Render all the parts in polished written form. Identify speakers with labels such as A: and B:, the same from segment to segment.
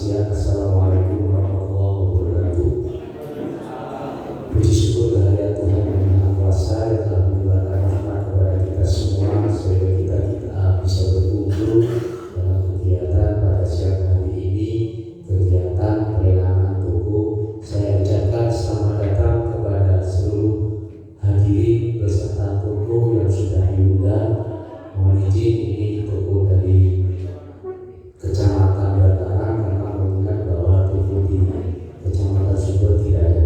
A: siang. Assalamualaikum warahmatullahi wabarakatuh. Puji syukur kehadirat Tuhan yang Maha Kuasa yang telah memberikan rahmat kepada kita semua sehingga kita bisa berkumpul dalam kegiatan pada siang hari ini, kegiatan pelelangan toko. Saya ucapkan selamat datang kepada seluruh hadirin beserta toko yang sudah diundang. Mohon izin ini toko dari Kecamatan Bataran karena mengingat bahwa toko di Kecamatan Sumber tidak ada.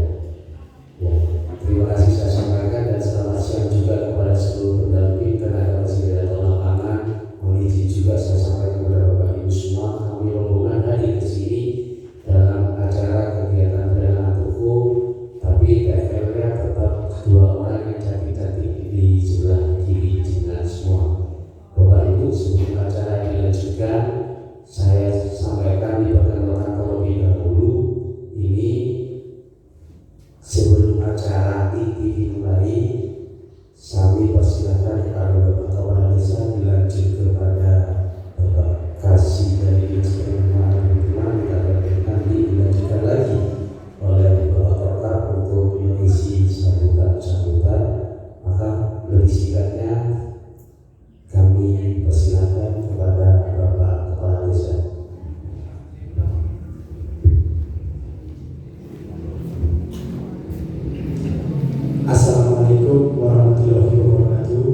A: Ya, terima kasih saya sampaikan dan selamat siang juga kepada seluruh pendamping tenaga mesin atau lapangan. Mohon izin juga saya sampaikan kepada Bapak Ibu semua, kami rombongan hadir ke sini dalam acara kegiatan pelelangan toko, tapi TFL-nya tetap dua orang yang cantik-cantik di sebelah kiri kanan semua. Bapak Ibu, sebelum acara ini dilanjutkan, saya sampaikan di perkenalkan terlebih dahulu. Ini sebelum acara ini dimulai, kami persilakan kepada Bapak Kepala Desa dilanjut kepada Bapak Kasih dari Dinas Penanaman dan Lingkungan, nanti dilanjutkan lagi oleh Bapak Kepala untuk mengisi sambutan. Maka lebih singkatnya kami persilakan kepada Bapak Kepala Desa. Assalamualaikum warahmatullahi wabarakatuh.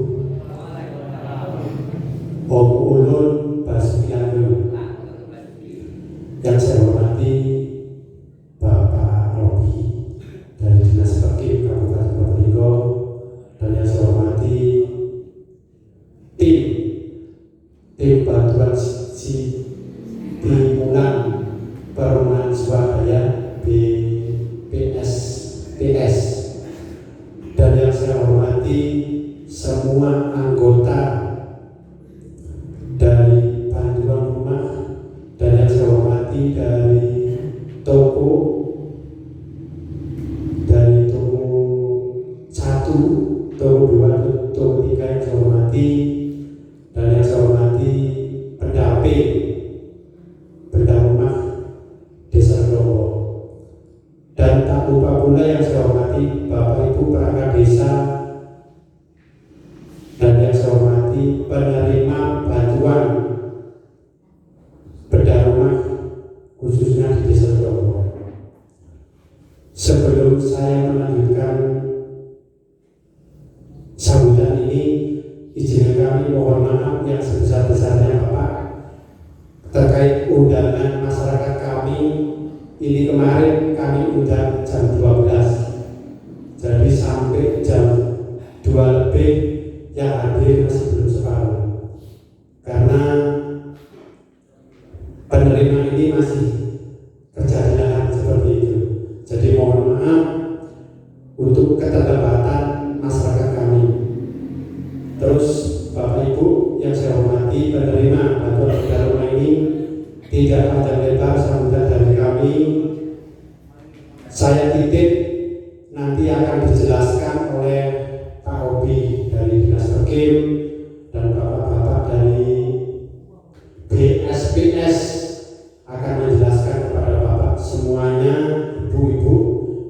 A: Om Ulun Basukiandu. Yang saya hormati Bapak Robi dari Dinas Perkim Kabupaten Probolinggo, dan yang saya hormati tim bantuan stimulan perumahan swadaya BPSTS, dan yang saya hormati semua anggota dari bantuan rumah, dan yang saya hormati dari toko 1, toko 2, toko 3 yang saya hormati, dan yang saya hormati pendamping benda rumah Desa Dowo, dan tak lupa pula yang saya hormati Bapak Ibu perangkat desa, dan yang saya hormati penerima bantuan benda rumah khususnya di Desa Dowo. Sebelum saya melanjutkan sambutan ini, izinkan kami mohon maaf yang sebesar-besarnya Bapak terkait undangan masyarakat kami. Ini kemarin kami undang jam 12, jadi sampai jam 2 lebih yang hadir masih belum separuh, karena penerima ini masih kerja di lahan seperti itu. Jadi mohon maaf untuk keterlambatan masyarakat kami. Terus Bapak Ibu yang saya hormati, penerima bantuan benda rumah ini, tidak panjang lebar sambutan dari kami. Saya titip nanti akan dijelaskan oleh Pak Robi dari Dinas Perkim dan bapak-bapak dari BSPS akan menjelaskan kepada Bapak semuanya, ibu-ibu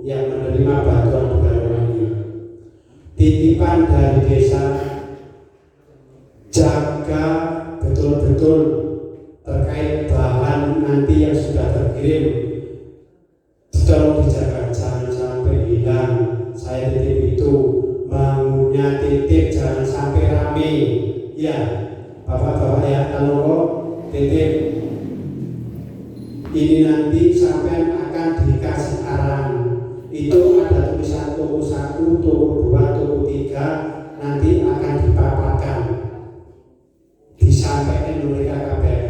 A: yang menerima bantuan benda rumah ini. Titipan dari desa, jaga betul-betul terkait bahan nanti yang sudah terkirim, tolong dijaga, jangan sampai hilang. Saya titip itu, bangunnya titip, jangan sampai rame. Ya, bapak-bapak ya, kalau titip ini nanti sampai akan dikasih arahan. Itu ada tulisan toko 1, toko 2, toko 3, nanti akan dipaparkan, disampaikan mereka kabeh.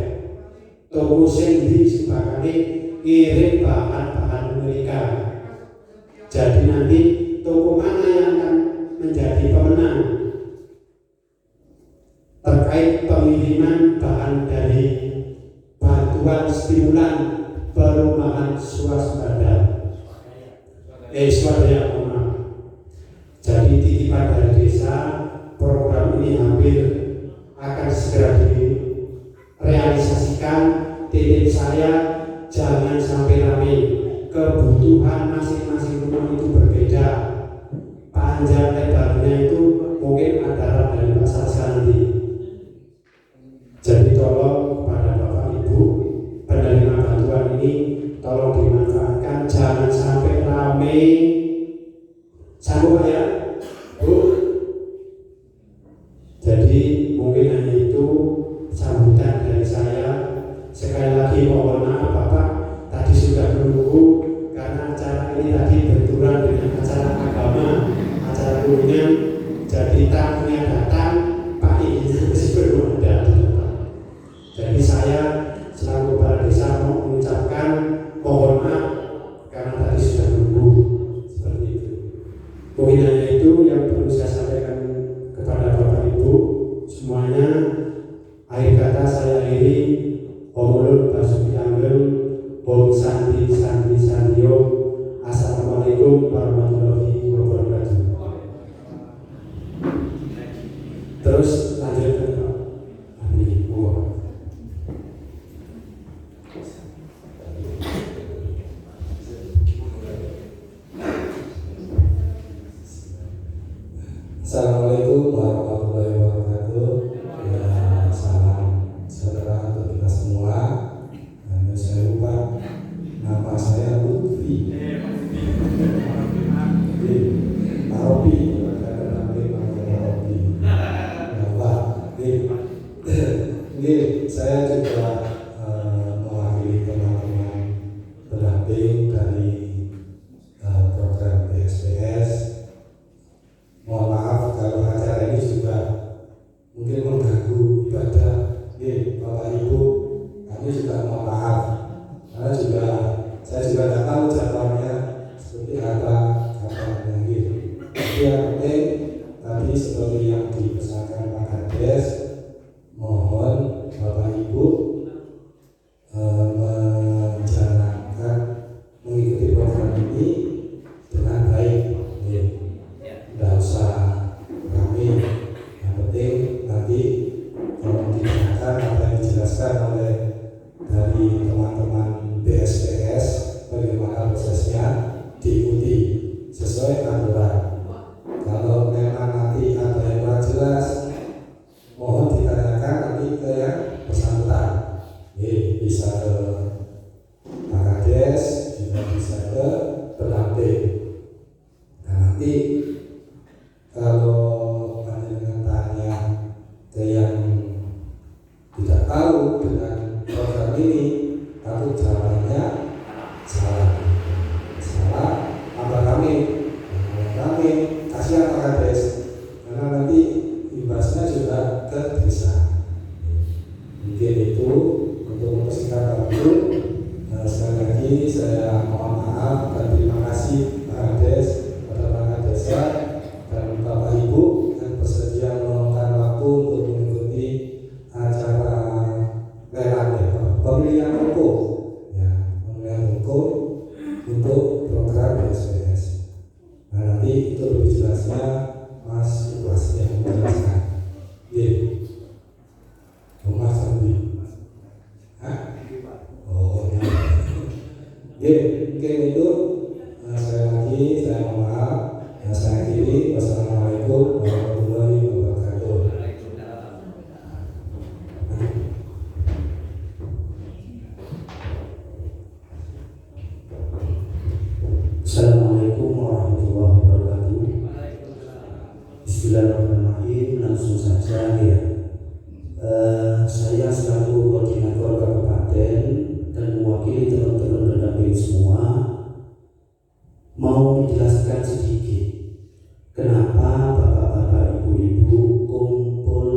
A: Toko sing disebakane kirim bahan-bahan mereka. Jadi nanti toko mana yang akan menjadi pemenang terkait pengiriman bahan dari bantuan stimulan perumahan swasembada. Swadaya. Jadi titipan dari desa, program ini hampir akan segera direalisasikan. Titip saya,
B: jangan sampai rame. Kebutuhan masing-masing rumah itu berbeda. Panjang lebarnya itu mungkin antara dari pasar Sandi. Jadi tolong kepada Bapak Ibu penerima bantuan ini tolong dimanfaatkan, jangan sampai rame. Sanggup Pak ya, Bu? Jadi mungkin hanya itu sambutan dari saya. Sekali lagi mohon maaf Bapak, tadi sudah menunggu karena acara ini tadi benturan dengan acara agama, acara kuliner. Jadi tamunya datang, Pak izinnya masih belum ada. Jadi saya selaku kepala desa mau mengucapkan mohon maaf karena tadi sudah menunggu seperti itu. Mungkin hanya itu yang perlu saya sampaikan kepada Bapak Ibu semuanya. Akhir kata saya akhiri, Om Ulun Basuki Anggel, Om Sandi Sandi Sandio. Assalamualaikum warahmatullahi wabarakatuh. Terus lanjutkan Pak. Amin.
C: Assalamualaikum warahmatullahi wabarakatuh. Ya, salam sejahtera untuk kita semua. Dan saya lupa nama saya Lutfi. Marobi, saya juga mewakili teman-teman pendamping dari program PSPS. Mohon maaf kalau acara ini juga mungkin mengganggu ibadah. Bapak Ibu, kami juga mohon maaf karena saya juga tidak tahu jadwalnya seperti apa gitu. Tapi yang penting tadi seperti yang dipesankan Pak Kades, mohon Bapak Ibu menjalankan mengikuti program ini dengan baik. Tidak usah rame. Yang penting nanti kalau dijelaskan apa yang dijelaskan oleh dari teman-teman BSPS bagaimana prosesnya diikuti sesuai aturan. Kalau memang nanti ada yang kurang jelas, mohon ditanyakan nanti ke yang bersangkutan. Bisa ke Pak Kades, juga bisa ke pendamping. Nah nanti kalau panjenengan tanya ke yang tidak tahu dengan program ini, takut jawabannya salah apa kami kasihan Pak Kades, karena nanti imbasnya juga ke desa. Mungkin itu untuk mempersingkat waktu. Sekali lagi saya mohon maaf dan terima kasih Pak Kades, kepada perangkat desa dan Bapak Ibu yang bersedia meluangkan waktu untuk mengikuti acara pemilihan toko, pemilihan toko untuk program BSPS. Nah nanti itu lebih jelasnya Mas Ikhlas yang menjelaskan. Mas Andi. Mungkin itu sekali lagi saya mohon maaf. Saya akhiri. Wassalamualaikum warahmatullahi wabarakatuh.
A: Assalamualaikum warahmatullahi wabarakatuh. Bismillahirrahmanirrahim. Langsung saja ya. Saya selaku koordinator kabupaten dan mewakili teman-teman pendamping semua mau menjelaskan sedikit kenapa bapak-bapak ibu-ibu kumpul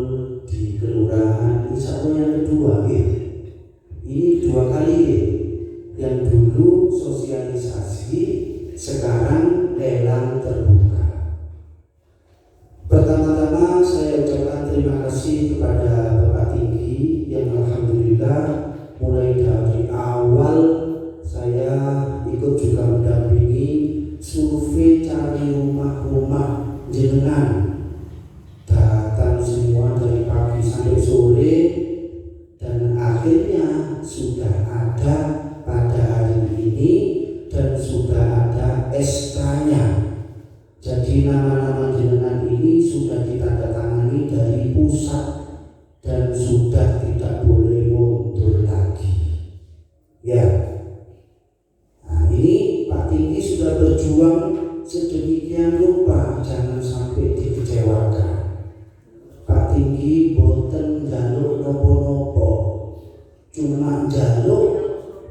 A: di kelurahan. Insya Allah yang kedua ini 2 kali yang dulu sosialisasi, sekarang lelang terbuka. Pertama-tama saya ucapkan terima kasih kepada Bapak Tinggi yang alhamdulillah mulai dari awal saya ikut juga mendampingi survei cari rumah-rumah jenengan. Datang semua dari pagi sampai sore dan akhirnya sudah ada pada ini dan sudah ada SK-nya. Jadi nama-nama jenengan ini sudah ditandatangani dari pusat dan sudah tidak boleh mundur lagi. Ya, nah ini Pak Tinggi sudah berjuang sedemikian rupa, jangan sampai dikecewakan. Pak Tinggi boten jaluk nopo-nopo, cuma jaluk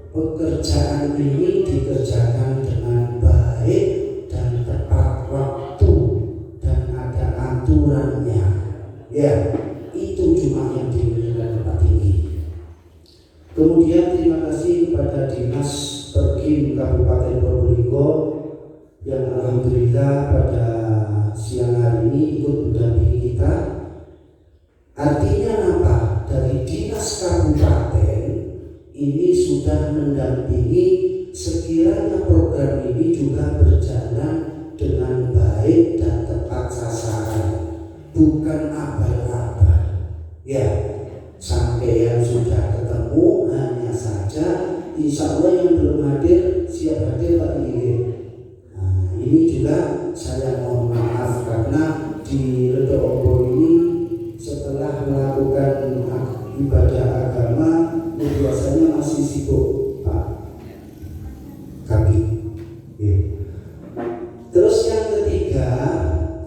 A: pekerjaan ini dikerjakan dengan baik dan tepat waktu dan ada aturannya. Ya, itu cuma yang diinginkan Pak Tinggi. Kemudian terima kasih kepada Dinas Perkim Kabupaten Probolinggo yang alhamdulillah pada siang hari ini ikut mendampingi kita. Artinya apa? Dari Dinas Kabupaten ini sudah mendampingi sekiranya program ini juga berjalan dengan baik dan tepat sasaran, bukan abal-abal. Ya, sampai yang sudah ketemu hanya saja, insya Allah yang belum hadir siap hadir Pak Tinggi. Nah, ini juga saya mohon maaf karena di Redo Ombo ini setelah melakukan ibadah agama biasanya masih sibuk Pak kami. Terus yang ketiga,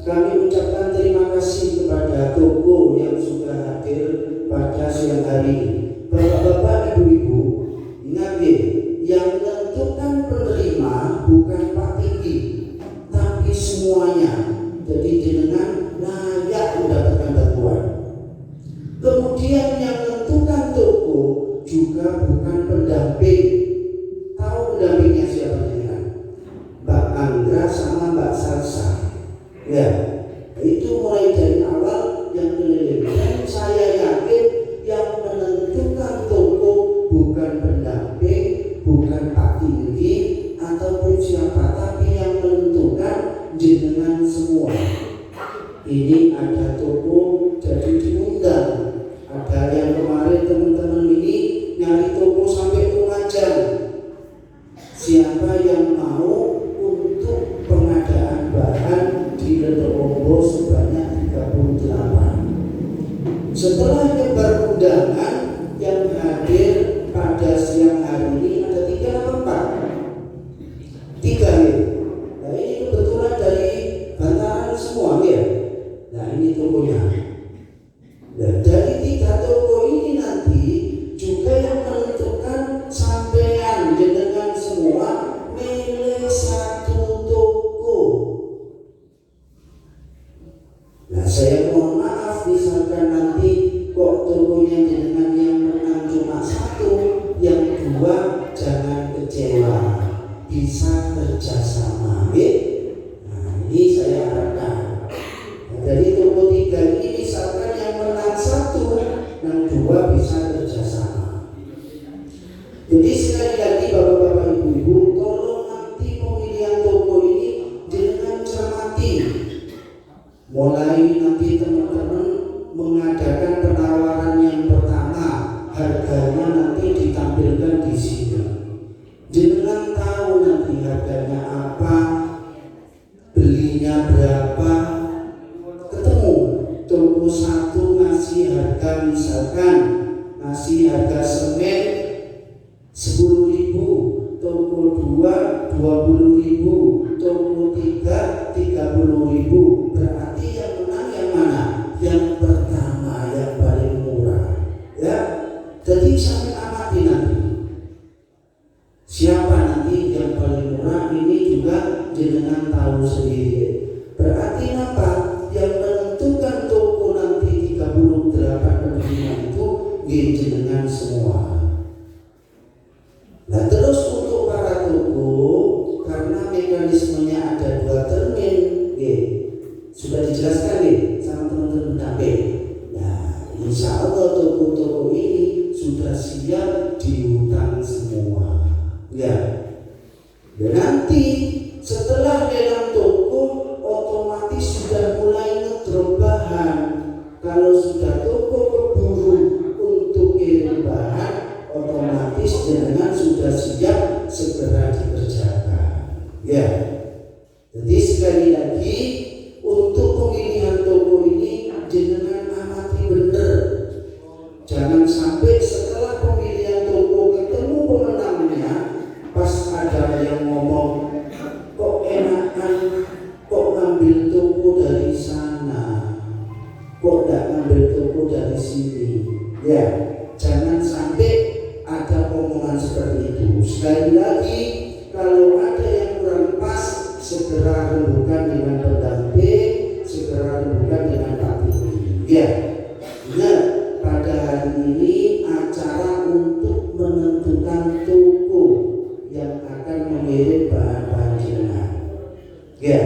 A: kami ucapkan terima kasih kepada toko yang sudah hadir pada siang hari ini. Bapak-bapak, ibu-ibu, ingat ya, yang menentukan penerima bukan Pak Tinggi, tapi semuanya. Jadi jenengan layak mendapatkan bantuan. Kemudian yang menentukan toko juga bukan pendamping. Tahu pendampingnya siapa jenengan? Mbak Anggra sama Mbak Salsa. Ya, itu mulai dari awal yang keliling. Dan saya yakin yang menentukan toko bukan pendamping, bukan Pak Tinggi ataupun siapa, tapi yang menentukan jenengan semua. Ini ada toko jadi diundang. Ada yang kemarin teman-teman ini nyari toko sampai Lumajang. Siapa yang mau untuk pengadaan bahan di Redo Ombo sebanyak 38. Setelah nyebar undangan yang hadir pada siang hari ini ada 3 ya. Nah ini kebetulan dari Bantaran semua ya. Nah ini tokonya. Nah, dari 3 toko ini nanti juga yang menentukan sampean jenengan semua milih 1 toko. Nah saya mohon maaf misalkan nanti kok tokonya jenengan yang menang cuma 1, yang 2 jangan kecewa, bisa kerjasama ya. Nah ini saya harapkan. Dari toko 3 ini misalkan yang menang 1, yang 2 bisa kerjasama. Jadi sekali lagi bapak-bapak ibu-ibu, tolong nanti pemilihan toko ini dengan cermati. Mulai nanti teman-teman mengadakan penawaran yang pertama, harganya nanti ditampilkan di sini. Jenengan tahu nanti harganya apa, belinya berapa. Toko 1 ngasih harga misalkan ngasih harga semen 10.000, toko 2 20.000, toko 3 30.000. Berarti yang menang yang mana? Yang pertama, yang paling murah. Ya, jadi sampai amati nanti siapa nanti yang paling murah. Ini juga jenengan tahu sendiri. Berarti apa? Yang menentukan toko nanti 38 penerima itu jenengan semua. Nah terus untuk para toko, karena mekanismenya ada 2 termin, sudah dijelaskan sama teman-teman pendamping. Nah insya Allah toko-toko ini sudah siap dihutang semua. Ya. Dan nanti setelah lelang toko otomatis sudah mulai ngedrop bahan. Kalau sudah toko keburu untuk kirim bahan, otomatis jenengan sudah siap segera dikerjakan. Ya, jadi sekali lagi untuk pemilihan toko ini jenengan amati bener. Jangan sampai setelah pemilihan toko ketemu pemenangnya, pas ada yang ngomong kok enakan, kok ngambil toko dari sana, kok tidak ngambil toko dari sini. Ya, jangan sampai ada omongan seperti itu. Sekali lagi, kalau ada yang kurang pas, segera rembukan dengan pendamping, segera rembukan dengan Pak Tinggi. Ya, ingat pada hari ini acara untuk menentukan toko yang akan mengirim bahan-bahan jenengan. Ya,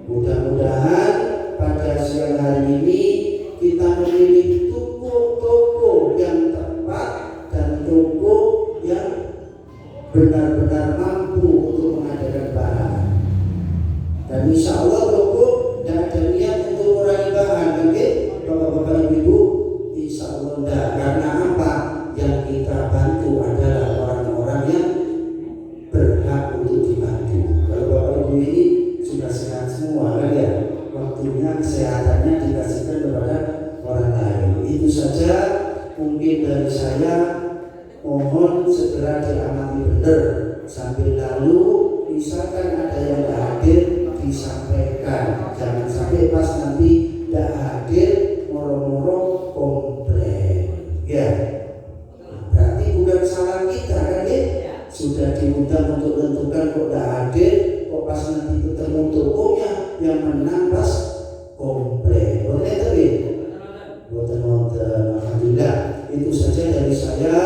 A: mudah-mudahan pada siang hari ini kita memilih toko-toko yang tepat dan toko yang benar-benar mampu untuk mengadakan bahan. Dan insya Allah toko tidak ada niat untuk mengurangi bahan, oke? Bapak-bapak ibu, insya Allah tidak. Karena apa? Yang kita bantu adalah orang-orang yang berhak untuk dibantu. Kalau bapak ibu ini sudah sehat semua, kan ya? Waktunya kesehatannya dikasihkan kepada orang lain. Itu saja mungkin dari saya. Mohon segera diamati benar sambil lalu misalkan ada yang tidak hadir disampaikan. Jangan sampai pas nanti tidak hadir moro-moro komplain. Ya, berarti bukan salah kita kan ya? Sudah diundang untuk menentukan kok tidak hadir, kok pas nanti ketemu tokonya yang menang pas komplain. Boleh tadi? Boten-boten. Alhamdulillah. Itu saja dari saya.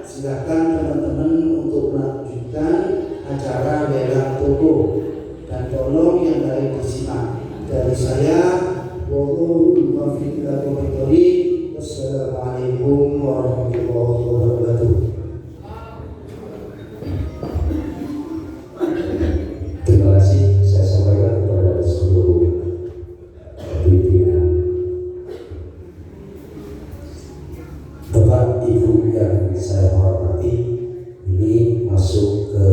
A: Silakan teman-teman untuk melanjutkan acara lelang toko dan tolong yang lain disimak. Dari saya, wassalamualaikum warahmatullahi wabarakatuh.
D: Terima kasih saya sampaikan kepada seluruh pimpinan. Bapak Ibu yang saya hormati, ini masuk ke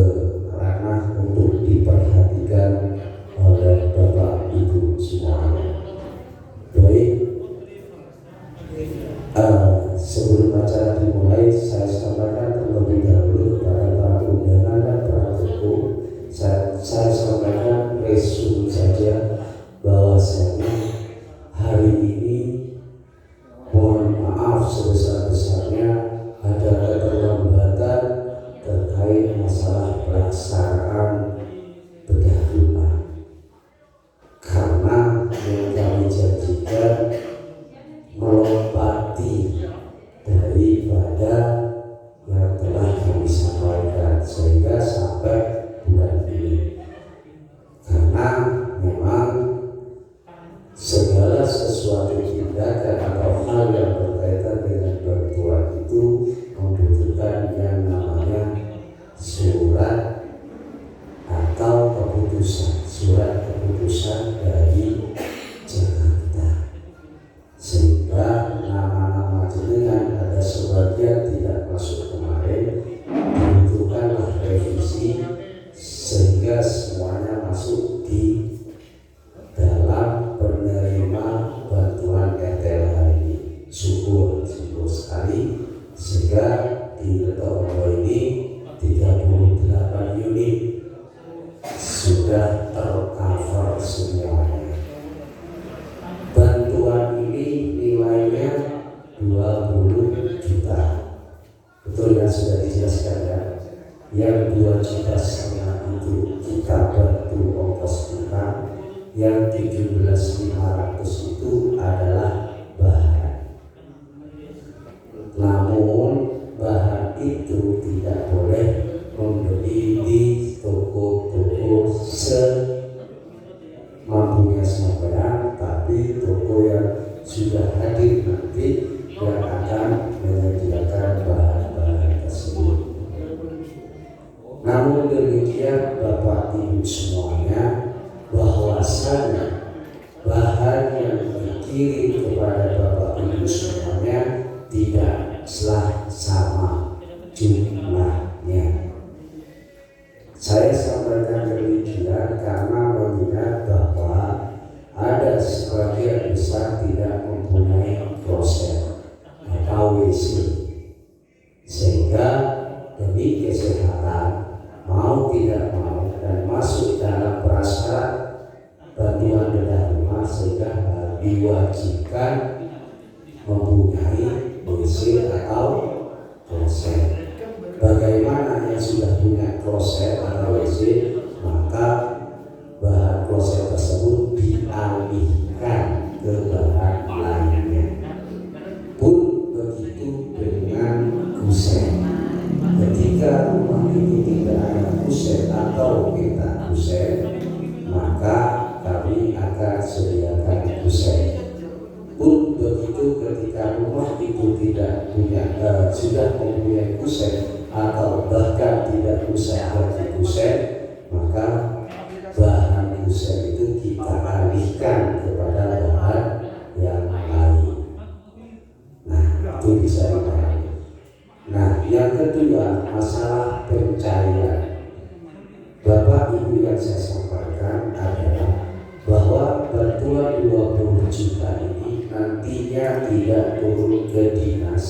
D: ranah untuk diperhatikan oleh Bapak Ibu semuanya. Baik, sebelum acara dimulai, saya sampaikan terlebih dahulu kepada para undangan dan para toko. Saya sampaikan resume saja bahwasanya hari ini mohon maaf sebesar-besarnya ada keterlambatan terkait masalah pelaksanaan bedah rumah, karena yang kami janjikan melompati daripada yang telah kami sampaikan sehingga sampai bulan ini, karena memang segala sesuatu tindakan atau hal yang berkaitan dengan bantuan itu membutuhkan yang namanya surat atau keputusan, surat keputusan dari Jakarta, sehingga nama-nama jenengan ada sebagian tidak masuk kemarin, dibutuhkanlah revisi sehingga semuanya masuk di dalam penerima bantuan RTL ini. Syukur sekali sehingga di Retomo ini 38 unit sudah tercover semuanya. Bantuan ini nilainya 20 juta. Betul yang sudah dijelaskan ya. Yang 2,5 juta itu kita bantu ongkos kita. Yang 17.500 itu adalah bahan. Namun bahan itu tidak boleh membeli di toko-toko semampunya sampean, tapi toko yang sudah hadir nanti yang akan menyediakan bahan-bahan tersebut. Namun demikian Bapak Ibu semuanya, bahwasanya bahan yang dikirim kepada Bapak Ibu semuanya tidaklah sama jumlahnya.
A: diwajibkan mempunyai WC atau kloset. Bagaimana yang sudah punya kloset atau WC, maka bahan kloset tersebut dialihkan ke bahan lainnya. Pun begitu dengan kusen. Ketika rumah itu tidak ada kusen atau minta kusen, maka kami akan sediakan kusen. Pun begitu ketika rumah itu tidak punya sudah mempunyai kusen atau bahkan tidak usah lagi kusen, maka bahan kusen itu kita alihkan kepada bahan yang lain. Nah, itu bisa dipahami. Nah, yang kedua, masalah pencairan. Bapak Ibu yang saya sampaikan adalah bahwa bantuan 20 juta ini nantinya tidak turun ke dinas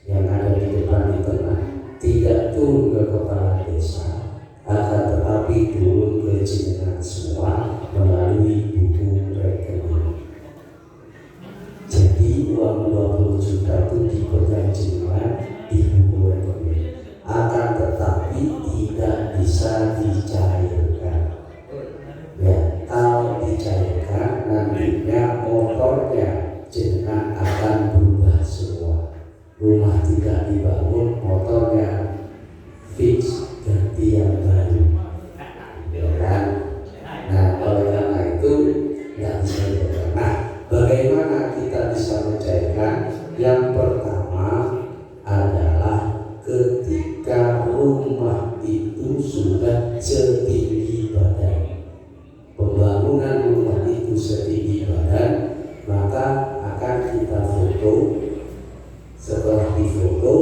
A: yang ada di depan di tengah, tidak turun ke kepala desa, akan tetapi turun ke jenengan semua melalui buku rekening. Jadi uang 20 juta itu dipegang jenengan di buku rekening, akan tetapi tidak bisa dicairkan. Ya, kalau dicairkan nantinya motornya jenengan akan berubah semua. Rumah tidak dibangun, motornya fix ganti yang baru, ya kan? Nah, oleh karena itu nggak bisa dicairkan. Nah, bagaimana kita bisa mencairkan? Yang pertama adalah ketika rumah itu sudah setinggi badan. Pembangunan rumah itu setinggi badan, maka akan kita foto. Setelah difoto,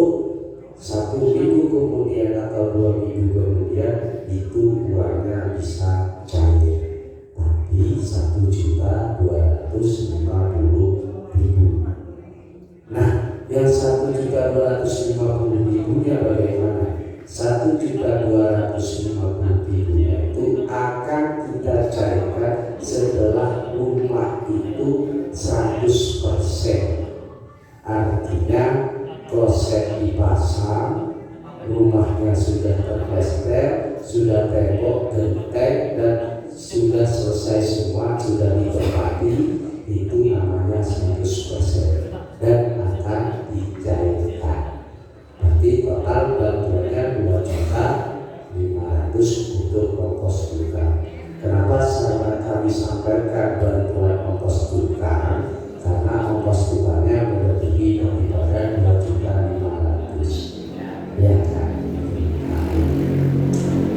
A: 1 minggu kemudian atau 2 minggu kemudian itu uangnya bisa cair. Tapi 1.250.000. Nah, yang 1.250.000 nya bagaimana? 1.250.000 nya itu akan kita cairkan setelah rumah itu 100%. Artinya kloset dipasang, rumahnya sudah terplester, sudah tembok genteng dan sudah selesai semua, sudah ditempati, itu namanya 100% dan akan dicairkan. Berarti total bantuannya 2.500.000 untuk ongkos tukang. Kenapa kami sampaikan bantuan ongkos tukang? Karena ongkos tukangnya melebihi daripada 2.500.000, ya kan?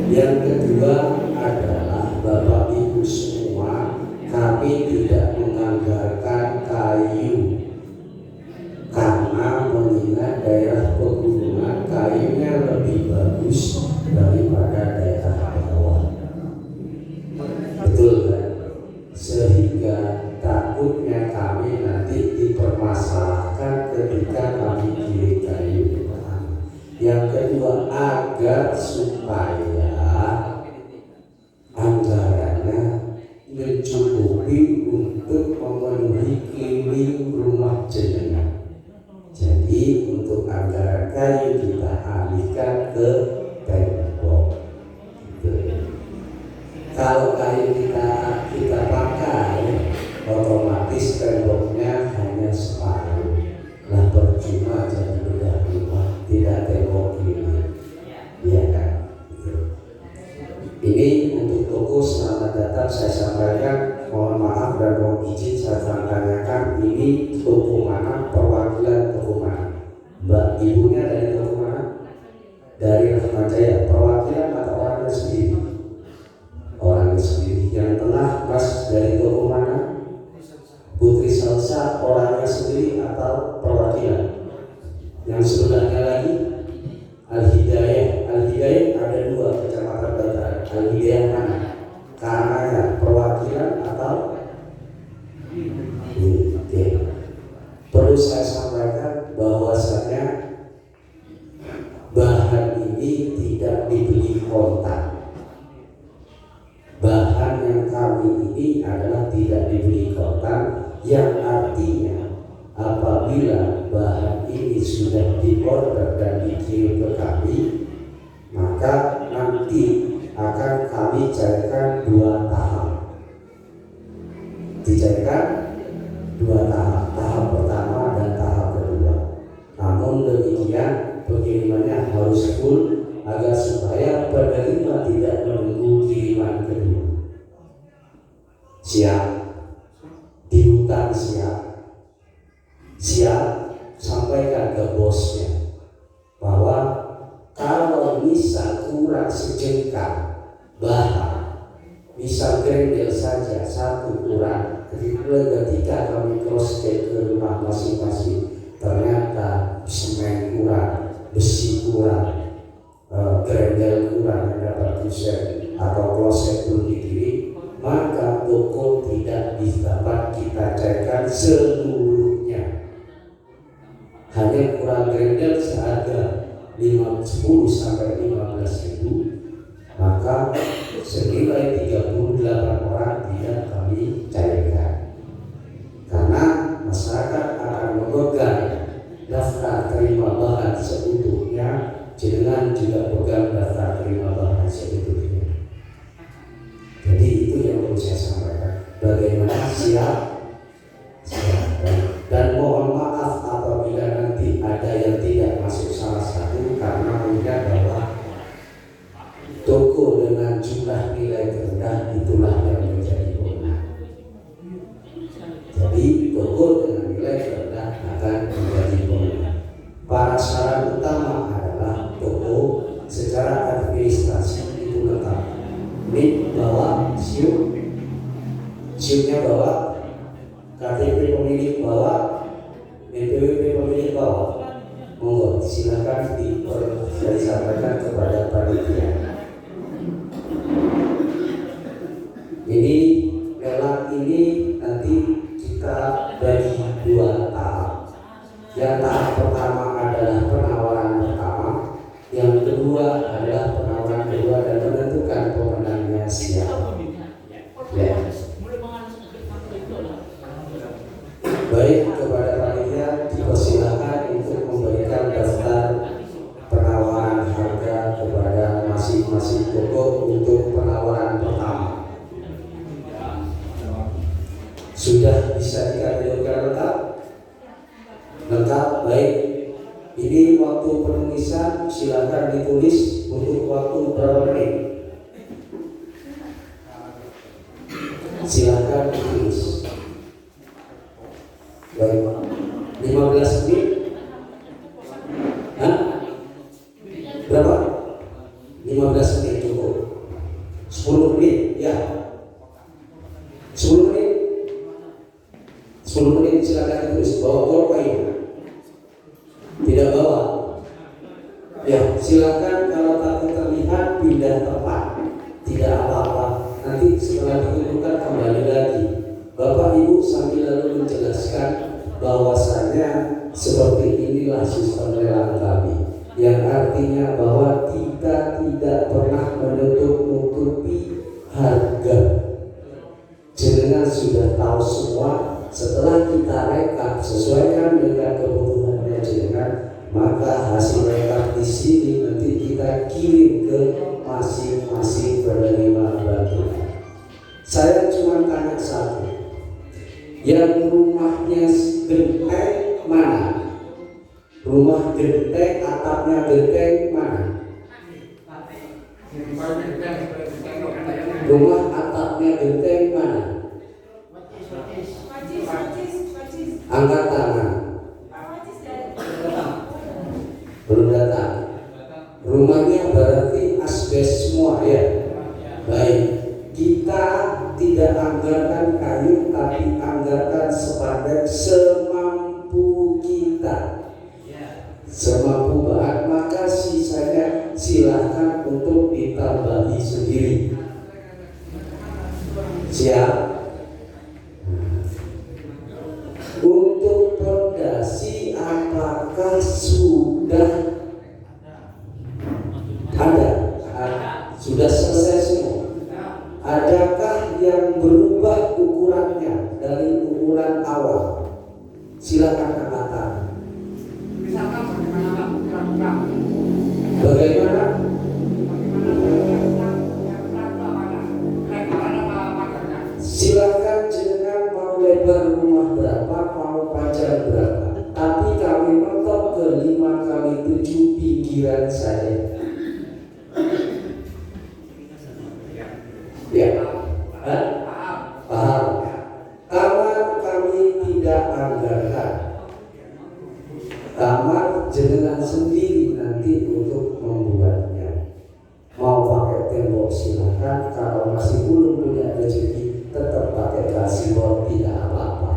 A: Yang kedua adalah Bapak Ibu semua, kami tidak menganggarkan kayu karena mengingat daerah pegunungan kayunya lebih bagus daripada daerah bawah. Betul kan? Sehingga takutnya kami nanti dipermasalahkan ketika kami kirim kayu ke sana. Yang kedua, agar supaya anggarannya mencukupi untuk memenuhi cleaning rumah jenengan. Jadi untuk anggaran kayu kita alihkan ke tembok. Kalau kayu kita pakai, otomatis temboknya hanya separuh. Lah percuma jadi bedah rumah, tidak tembok ini, ya kan? Ini untuk toko selamat datang saya sampaikan. Mohon maaf dan mohon izin saya tanyakan, ini toko mana, perwakilan toko mana? Mbak ibunya dari toko mana? Dari Rahmajaya. Perwakilan atau orangnya sendiri? Orangnya sendiri. Yang tengah Mas dari toko mana? Putri Salsa, orangnya sendiri atau perwakilan? Yang sebelahnya lagi Al-Hidayah. Al-Hidayah ada 2 kecamatan Bantaran. Al-Hidayah mana? Karenanya perwakilan atau oke. Perlu saya sampaikan bahwasanya bahan ini tidak dibeli kontak. Bahan yang kami ini adalah tidak dibeli kontak, yang artinya apabila bahan ini sudah diorder dan dikirim ke kami, maka nanti akan kami cairkan 2 tahap. Dicairkan 2 tahap, tahap pertama dan tahap kedua. Namun demikian pengirimannya harus full agar supaya penerima tidak menunggu kiriman kedua. Siap, dihutang siap, sampaikan ke bosnya bahwa kalau misal kurang sejengkal bahan, misal grendel saja 1 kurang, ketika kami cross check ke rumah masing-masing ternyata semen kurang, besi kurang, grendel kurang yang dapat kusen atau kloset belum dikirim, maka toko tidak dapat kita cairkan seluruhnya. Hanya kurang grendel seharga 10 sampai 15 ribu, maka senilai 38 orang tidak kami cairkan. Karena masyarakat akan memegang daftar terima bahan seutuhnya, jenengan juga pegang daftar terima bahan seutuhnya. Jadi itu yang perlu saya sampaikan. Bagaimana siap? Dan mohon maaf apabila nanti ada yang tidak masuk salah satu, karena melihat bahwa toko dengan jumlah nilai terendah itulah yang menjadi pemenang. Jadi toko dengan nilai terendah akan menjadi pemenang. Para syarat utama adalah toko secara administrasi itu lengkap. NIK bawa, SIM-nya bawa, KTP pemilik bawa, NPWP pemilik bawa. Monggo silakan disampaikan kepada panitia. Ini lelang ini nanti kita bagi 2 tahap. Yang tahap pertama adalah penawaran pertama, yang kedua adalah penawaran kedua dan menentukan pemenangnya siapa. Ya. Baik, kepada panitia dipersilakan untuk memberikan daftar penawaran harga kepada masing-masing toko untuk penawaran pertama. Sudah bisa dikategorikan lengkap? Lengkap, baik. Ini waktu penulisan silakan ditulis untuk waktu berapa menit? Silakan ditulis. Baik, 15 menit. Hah? Berapa? 15 menit cukup. 10 menit, ya. 10 menit. 10 menit silakan ditulis. Bawa pulpen. Tidak bawa. Ya, silakan kalau tak terlihat pindah tempat. Tidak apa-apa. Nanti setelah ditentukan kembali lagi. Bapak Ibu sambil lalu menjelaskan bahwasannya seperti inilah sistem lelang kami, yang artinya bahwa kita tidak pernah menutup-nutupi harga. Jenengan sudah tahu semua. Setelah kita rekap sesuaikan dengan kebutuhannya jenengan, maka hasil rekap di sini nanti kita kirim ke masing-masing penerima bantuan. Saya cuma tanya satu. Yang rumahnya genteng mana? Rumah genteng, atapnya genteng mana? Rumah atapnya genteng mana? Angkat tangan. Belum datang. Rumahnya berarti asbes semua ya. Baik. Kita tidak anggarkan kayu, tapi anggarkan sepadan semampu kita, semampu bahan, maka sisanya silahkan untuk ditambahi sendiri. Siap? Untuk fondasi apakah sudah ada? Sudah selesai semua? Adakah yang berubah ukurannya dari ukuran awal silahkan. Kalau masih belum punya rezeki tetap pakai kasibor, tidak apa-apa.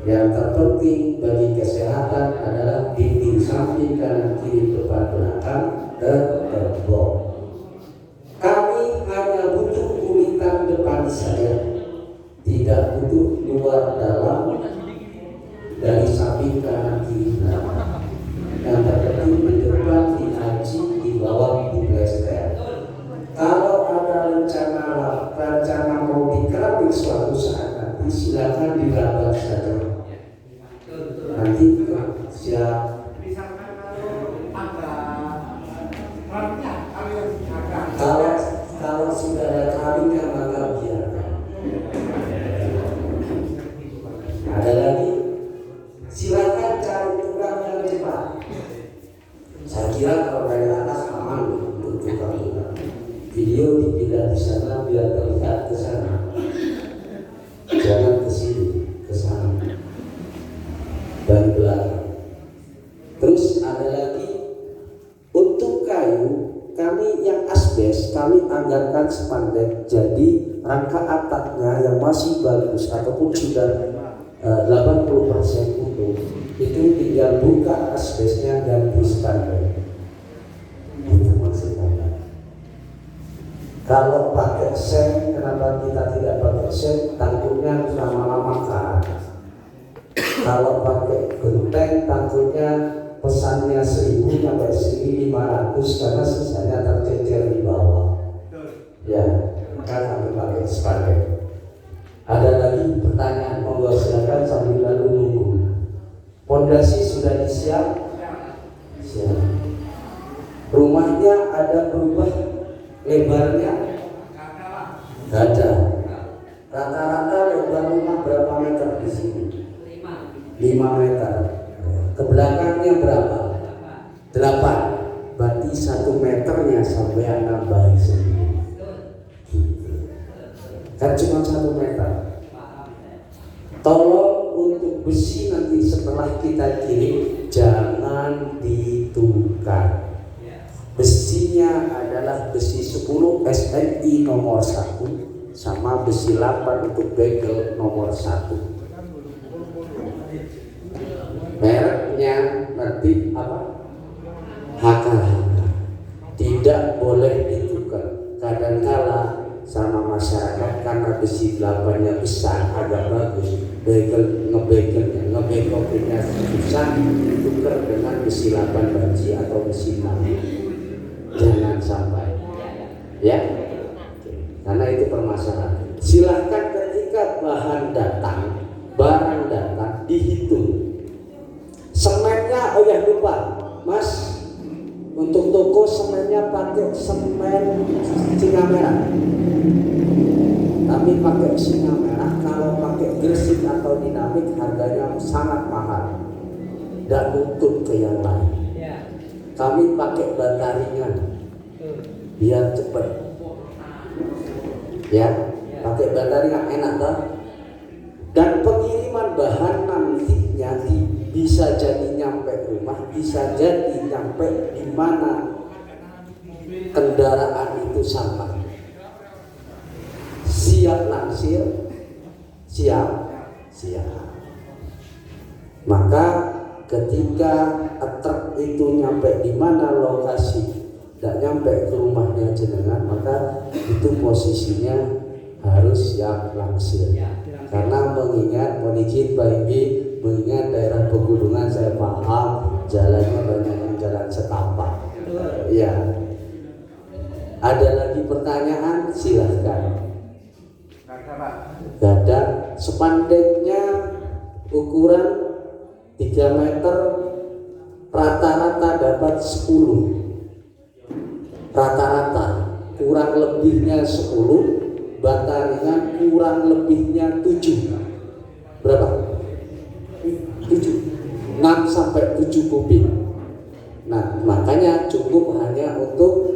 A: Yang terpenting bagi kesehatan adalah dinding samping kanan kiri depan belakang terblok. Kami hanya butuh kulitan depan saja, tidak butuh luar dalam dari samping kanan kiri belakang. Yang terpenting di depan, di haji, di bawah, di plester. Kalau ada rencana mau dikeramik suatu saat nanti, silakan dirabat saja. Nanti siap. Kalau sudah ada kawinnya maka biarkan. Ada lagi, silakan cari tukang yang cepat. Saya kira kalau dari atas aman untuk tukang. Video dipindah di sana biar terlihat ke sana, jangan ke sini, ke sana dan belakang. Terus ada lagi untuk kayu, kami yang asbes kami anggarkan spandek, jadi rangka atapnya yang masih bagus ataupun sudah 80% utuh itu tinggal buka asbesnya dan di spandek. Itu maksudnya. Kalau pakai sen, kenapa kita tidak pakai sen? Tangkulnya lama-lama kan. Kalau pakai genteng, tangkulnya pesannya 1000 sampai 1500 karena sisanya tercecer di bawah. Ya, kan kami pakai spandek. Ada lagi pertanyaan, monggo silakan sambil lalu nunggu. Pondasi sudah disiap? Siap. Rumahnya ada berubah lebarnya? Gak ada. Rata-rata lebar rumah berapa meter di sini? 5 meter. Ke belakangnya berapa? 8. Berarti 1 meternya sampai nambahin sendiri. Kan cuma 1 meter. Tolong untuk besi nanti setelah kita kirim jangan ditukar. Besinya adalah besi 10 SNI nomor 1 sama besi 8 untuk bagel nomor 1. Mereknya nanti apa? HKHK. Tidak boleh ditukar. Kadang-kala sama masyarakat karena besi 8-nya besar agak bagus, ngebekelnya susah, ditukar dengan besi 8 banci atau besi 6. Jangan sampai, ya, karena itu permasalahan. Silahkan ketika barang datang dihitung. Semennya, oh ya lupa, Mas, untuk toko semennya pakai semen singa merah. Tapi pakai singa merah, kalau pakai gresik atau dinamik harganya sangat mahal, tidak nutup ke yang lain. Kami pakai bata ringan biar cepat, ya, pakai bata ringan enak kan? Dan pengiriman bahan nantinya bisa jadi nyampe rumah, bisa jadi nyampe di mana kendaraan itu sampai. Siap langsir, siap. Maka ketika truk itu nyampe di mana lokasi, tidak nyampe ke rumahnya jenengan, maka itu posisinya harus siap langsir. Karena mengingat, mohon izin Pak Ibi, mengingat daerah pegunungan saya paham jalannya banyak yang jalan setapak. Ya. Ada lagi pertanyaan? Silahkan. Gada spandeknya ukuran 3 meter, rata-rata dapat 10. Rata-rata, kurang lebihnya 10, bata ringan kurang lebihnya 7. Berapa? 7. 6 sampai 7 kubik. Nah, makanya cukup hanya untuk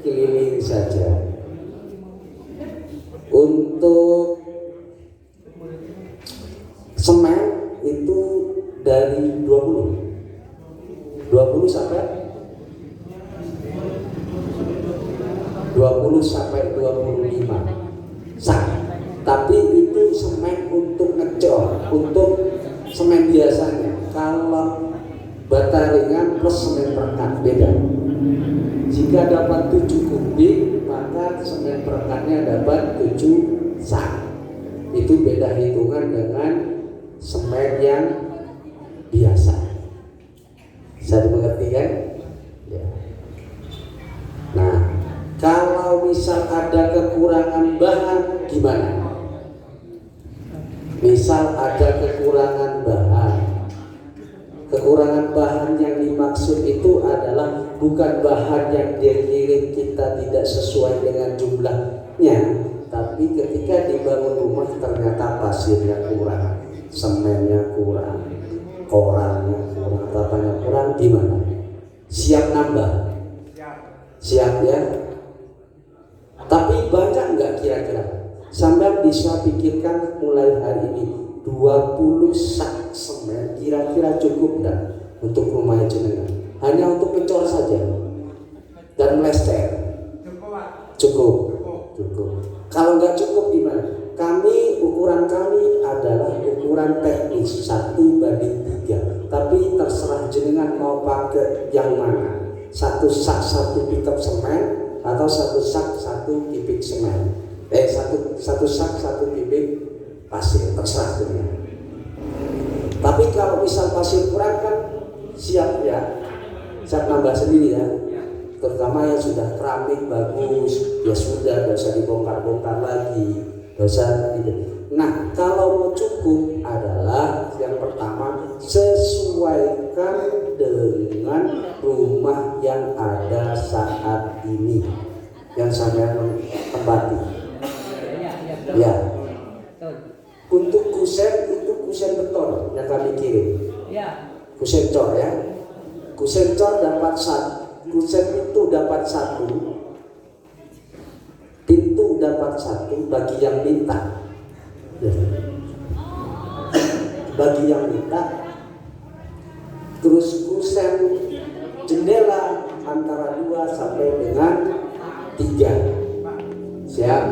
A: keliling saja. Untuk semen itu dari 20 sampai 20 20 sampai 25 sak. Tapi itu semen untuk ngecor, untuk semen biasanya. Kalau bata ringan plus semen perekat beda. Jika dapat 7 kubik, maka semen perekatnya dapat 7 sak. Itu beda hitungan dengan semen yang biasa. Bisa dimengerti kan? Ya. Nah, kalau misal ada kekurangan bahan gimana? Misal ada kekurangan bahan. Kekurangan bahan yang dimaksud itu adalah bukan bahan yang dikirim kita tidak sesuai dengan jumlahnya, tapi ketika dibangun rumah ternyata pasirnya kurang, semennya kurang, korannya kurang, apanya kurang, gimana? Siap nambah? Siap ya? Tapi banyak nggak kira-kira? Sampai bisa pikirkan mulai hari ini 20 sak semen kira-kira cukup nggak untuk rumah jenengan? Hanya untuk ngecor saja dan melester. Cukup. Kalau nggak cukup gimana? Ukuran kami adalah ukuran teknis 1:3. Tapi terserah jenengan mau pakai yang mana. 1 sak 1 pickup semen atau 1 sak 1 kubik semen. Satu sak 1 kubik pasir, terserah jenengan. Tapi kalau misal pasir kurang kan siap ya, siap nambah sendiri ya. Terutama yang sudah keramik bagus, ya sudah, tidak usah dibongkar-bongkar lagi, tidak usah gitu. Nah, kalau mau cukup adalah yang pertama, sesuaikan dengan rumah yang ada saat ini yang saya tempati. Ya, untuk kusen itu kusen beton yang kami kirim. Kusen cor ya, kusen cor dapat kusen pintu dapat 1, pintu dapat 1 bagi yang minta. Bagi yang minta. Terus kusen jendela antara 2 sampai dengan 3. Siap?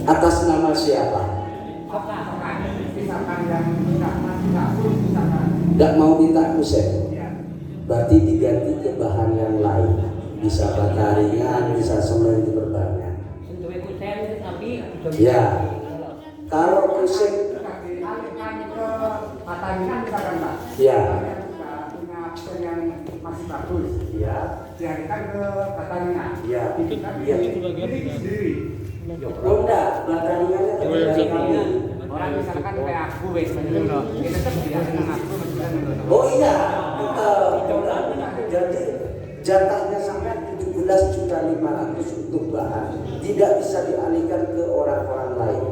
A: Atas nama siapa? Tidak mau minta kusen, berarti diganti ke bahan yang lain. Bisa bata ringan, bisa semen diperbanyak. Ya, kalau kusen, ya,
E: yang masih bagus,
A: ya,
E: dialihkan ke bata ringan.
A: ya,
E: Ini sendiri.
A: Oh enggak, bata ringannya dari kami.
E: Orang misalkan kayak aku wes menurut kita tetap dia senang aku menurut.
A: Oh iya, jadi jatahnya sampai 17.500.000 untuk bahan tidak bisa dialihkan ke orang-orang lain,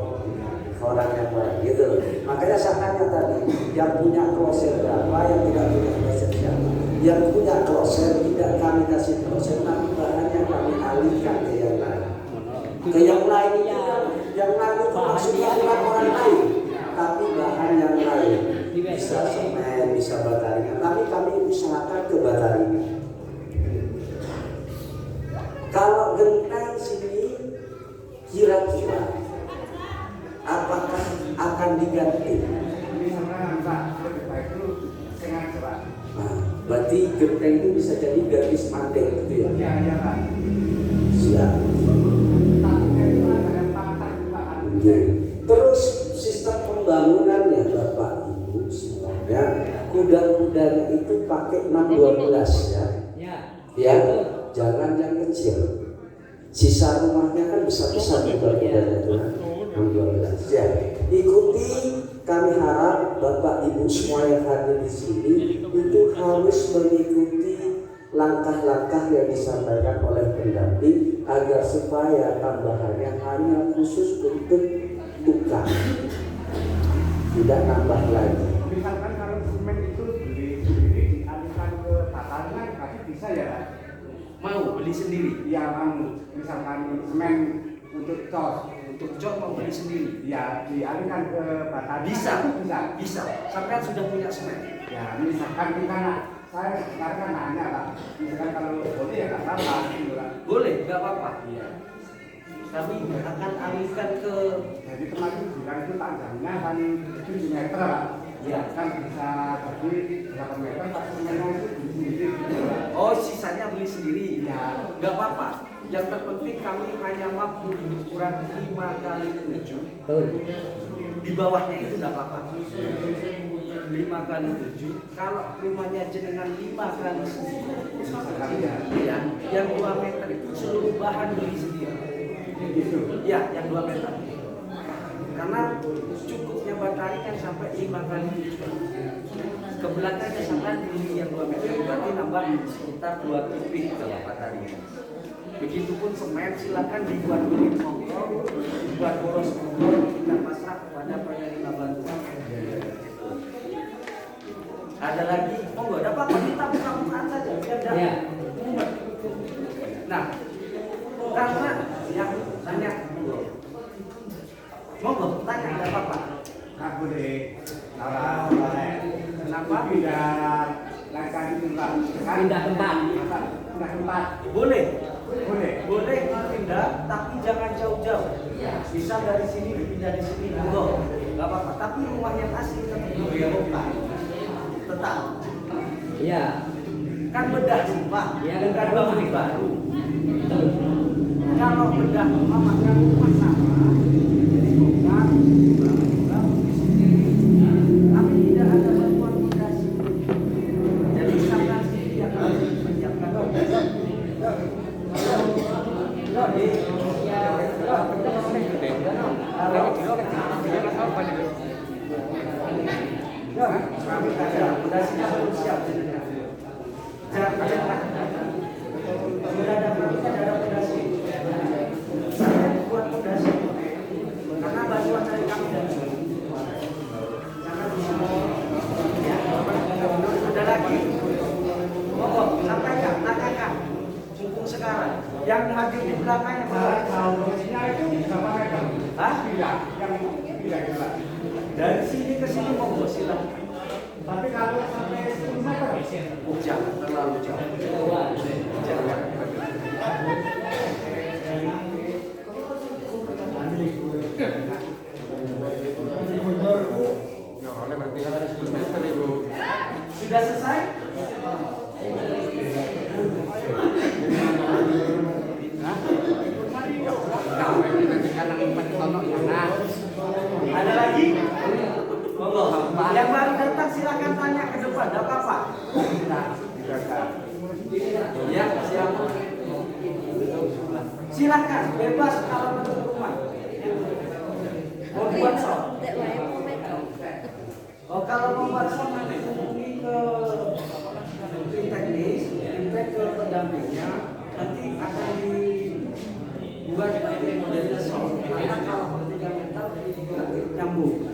A: ke orang yang lain gitu. Makanya sakanya tadi yang punya kloset berapa, yang tidak punya kloset siapa. Yang punya kloset tidak kami kasih kloset, tapi bahannya kami alihkan ke yang lain. Ke yang lain itu kan, yang lain itu maksudnya bukan orang lain, tapi bahan yang lain. Bisa semen, bisa bata ringan, tapi kami usahakan ke bata ringan. Kalau genteng sini kira-kira apakah akan diganti? Nah, berarti genteng itu bisa jadi garis mandek gitu ya?
E: Iya Pak.
A: Siap. Terus sistem pembangunannya Bapak Ibu semuanya, kuda-kudanya itu pakai 612 ya. Ya, jangan yang kecil. Sisa rumahnya kan besar-besar kuda-kudanya itu 612 ya. Ikuti, kami harap Bapak Ibu semua yang hadir di sini itu harus mengikuti langkah-langkah yang disampaikan oleh pendamping agar supaya tambahannya hanya khusus untuk tukang, tidak nambah lagi.
E: Misalkan kalau semen itu dialihkan ke bata ringan pasti bisa ya Pak?
A: Mau beli sendiri?
E: Iya mau. Misalkan semen untuk cor
A: mau beli sendiri?
E: ya dialihkan ke bata ringan.
A: Bisa. Sampai sudah punya semen.
E: Ya misalkan di sana saya sekarang kan nanya Pak, misalkan kalau boleh ya nggak apa-apa gitu Pak.
F: Boleh, nggak apa-apa. Kami akan alihkan ke.
E: Jadi kemarin bilang itu panjangnya kan 7 meter Pak. Ya kan bisa bagi 8 meter, Pak semuanya itu beli sendiri gitu Pak.
F: Oh, sisanya beli sendiri.
E: Ya.
F: Nggak apa-apa. Yang terpenting kami hanya mampu ukuran 5 kali 7. Di bawahnya itu nggak apa-apa. 5 kali 7. Kalau rumahnya jenengan 5 kali 10, ya, yang 2 meter itu seluruh bahan beli sendiri. Ya, yang 2 meter. Karena cukupnya batari kan sampai 5 kali 7. Ke belakangnya sampai beli yang 2 meter. Berarti nambah sekitar 2 kubik kalau batarinya. Begitupun semen silakan dibuat beli monggo, dibuat boros monggo, kita pasrah kepada penerima bantuan. Ada lagi, monggo, ada apa-apa kita buka-bukaan saja biar tidak mumet. Nah, karena yang tanya, monggo tanya ada apa-apa.
E: Nah boleh, kalau boleh, kenapa pindah lakukan itu Pak?
F: Pindah tempat.
E: Pindah tempat.
F: Boleh.
E: Boleh
F: Pindah, tapi jangan jauh-jauh. Bisa dari sini dipindah di sini, monggo, nggak apa-apa. Tapi rumah yang asli tetap di Eropa, tetap.
G: Iya.
F: Kan bedah rumah,
G: Iya,
F: bukan
G: rumah.
F: bangun baru. Kalau bedah rumah maka rumah sama, jadi bongkar, bangun di sini. Tapi tidak ada bantuan fondasi. Jadi sampai sini yang harus menyiapkan fondasi. Fondasinya belum siap sebenarnya. Sudah ada fondasi. Saya buat fondasi karena bantuan dari kami dan ada lagi. Monggo sampaikan, tanyakan. Mumpung sekarang yang hadir di belakangnya
E: Posisinya itu berapa meter?
F: Hah?
E: Tidak, yang tidak itu Pak.
F: Dari sini ke sini monggo silakan.
E: Tapi kalau sampai 10 meter,
F: Oh, jangan terlalu jauh. Jangan. Sudah selesai? Ada lagi? Monggo. Yang baru datang silakan tanya ke depan, enggak apa-apa. Ya, siapa? Silakan, bebas kalau menurut rumah. Mau buat sok? Oh, kalau membuat sok nanti hubungi ke tim teknis, tim ke pendampingnya, nanti akan dibuat modelnya sok. Karena kalau 3 meter nyambung.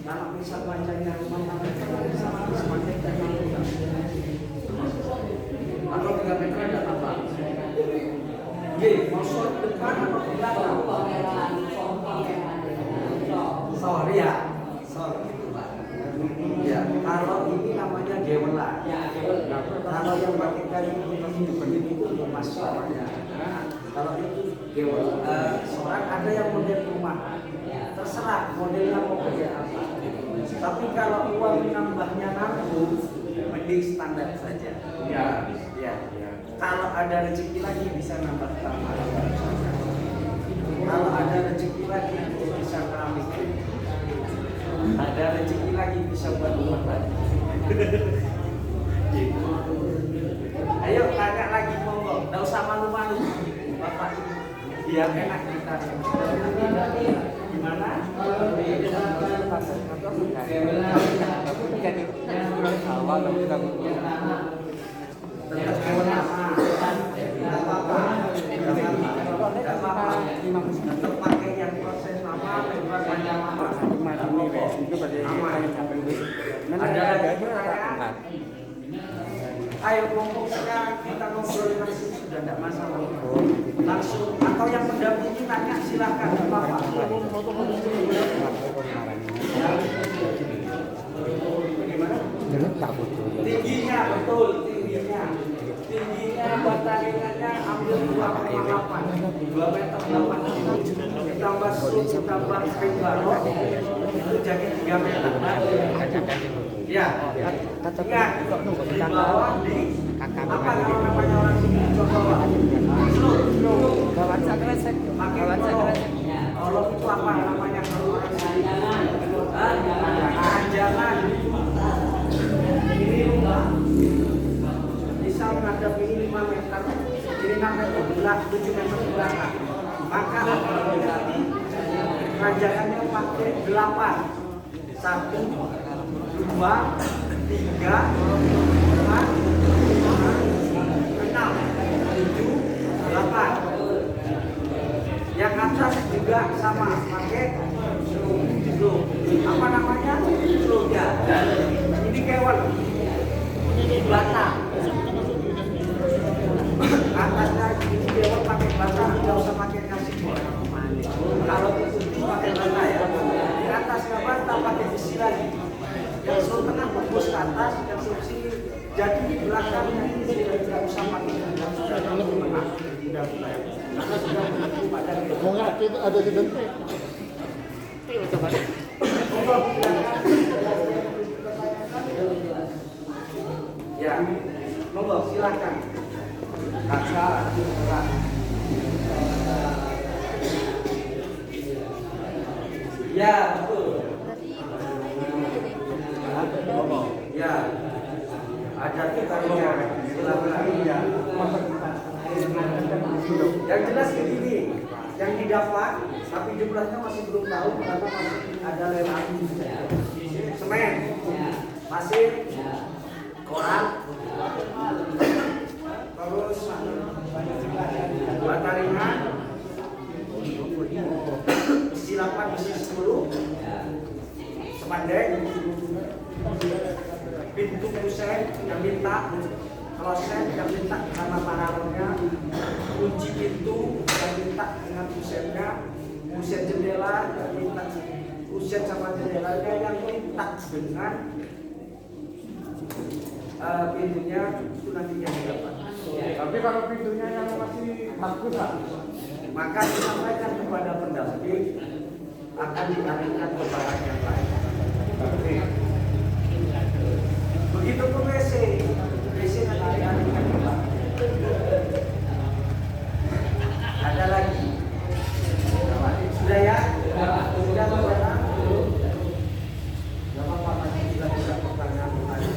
F: Kalau bisa panjangnya rumah tangga bisa semakin teknik. Atau 3 meter ada apa? Oke, masuk depan atau belakang? Sorry ya, sorry itu Pak. Ya, kalau ini namanya gewelan. Kalau yang pakai kayu ini itu emas namanya. Kalau itu gewelan. Seorang ada yang model rumah. Terserah modelnya mau kayak apa. Tapi kalau uang nambahnya nanggung, mending standar saja. Ya. Kalau ada rezeki lagi bisa nambah tambah. Kalau ada rezeki lagi bisa keramik. Ada rezeki lagi bisa buat rumah lagi. Gitu. Ayo tanya lagi monggo, nggak usah malu-malu, Bapak. Biar enak kita. Gimana? Tetap pakai yang proses lama, lewat panjang lama. Ada lagi pertanyaan? Ayo ngomong sekarang kita ngobrol langsung sudah tidak masalah. Langsung atau yang mendampingi tanya silakan Bapak. Bagaimana? Tingginya betul tingginya. Tingginya bataringannya ambil 2,8, 2 meter 8. Ditambah sub, ditambah ring barok, itu jadi 3 meter. Ya, ingat di bawah di apa namanya orang sini coba kalau itu apa namanya kalau orang sini jangan ini misal menghadap ini 5 meter ini 6 meter belakang 7 meter belakang maka nanti ranjangannya pakai 8 1 2 3 4 5 6 7 8 yang atas juga sama pakai slow apa namanya slow ya ini kewan ini bata atasnya ini kewan pakai bata tidak usah pakai kasih kalau itu pakai bata ya di atasnya bata pakai besi lagi yang slow tengah fokus ke atas yang slow sini jadi di belakangnya ini tidak usah pakai tidak sudah dalam tengah tidak usah karena sudah menentu pada
E: mau nggak itu ada di bentuk
F: ya monggo silakan kaca silakan ya betul ya ada tarinya silakan ya yang jelas begini yang didapat tapi jumlahnya masih belum tahu karena masih ada lewat semen pasir koran terus bata ringan besi 8 besi 10 sepandek pintu kusen yang minta kloset yang minta sama paralelnya kunci pintu yang minta dengan kusennya kusen jendela yang minta kusen sama jendelanya yang minta dengan pintunya itu nanti yang didapat.
E: tapi kalau pintunya yang masih bagus lah
F: Maka disampaikan kepada pendamping akan dialihkan ke barang yang lain. Begitu pun WC akan dialihkan ke barang. Ada lagi. Sudah ya? Sudah berapa? Gak apa-apa, nanti kita bisa pertanyaan lagi.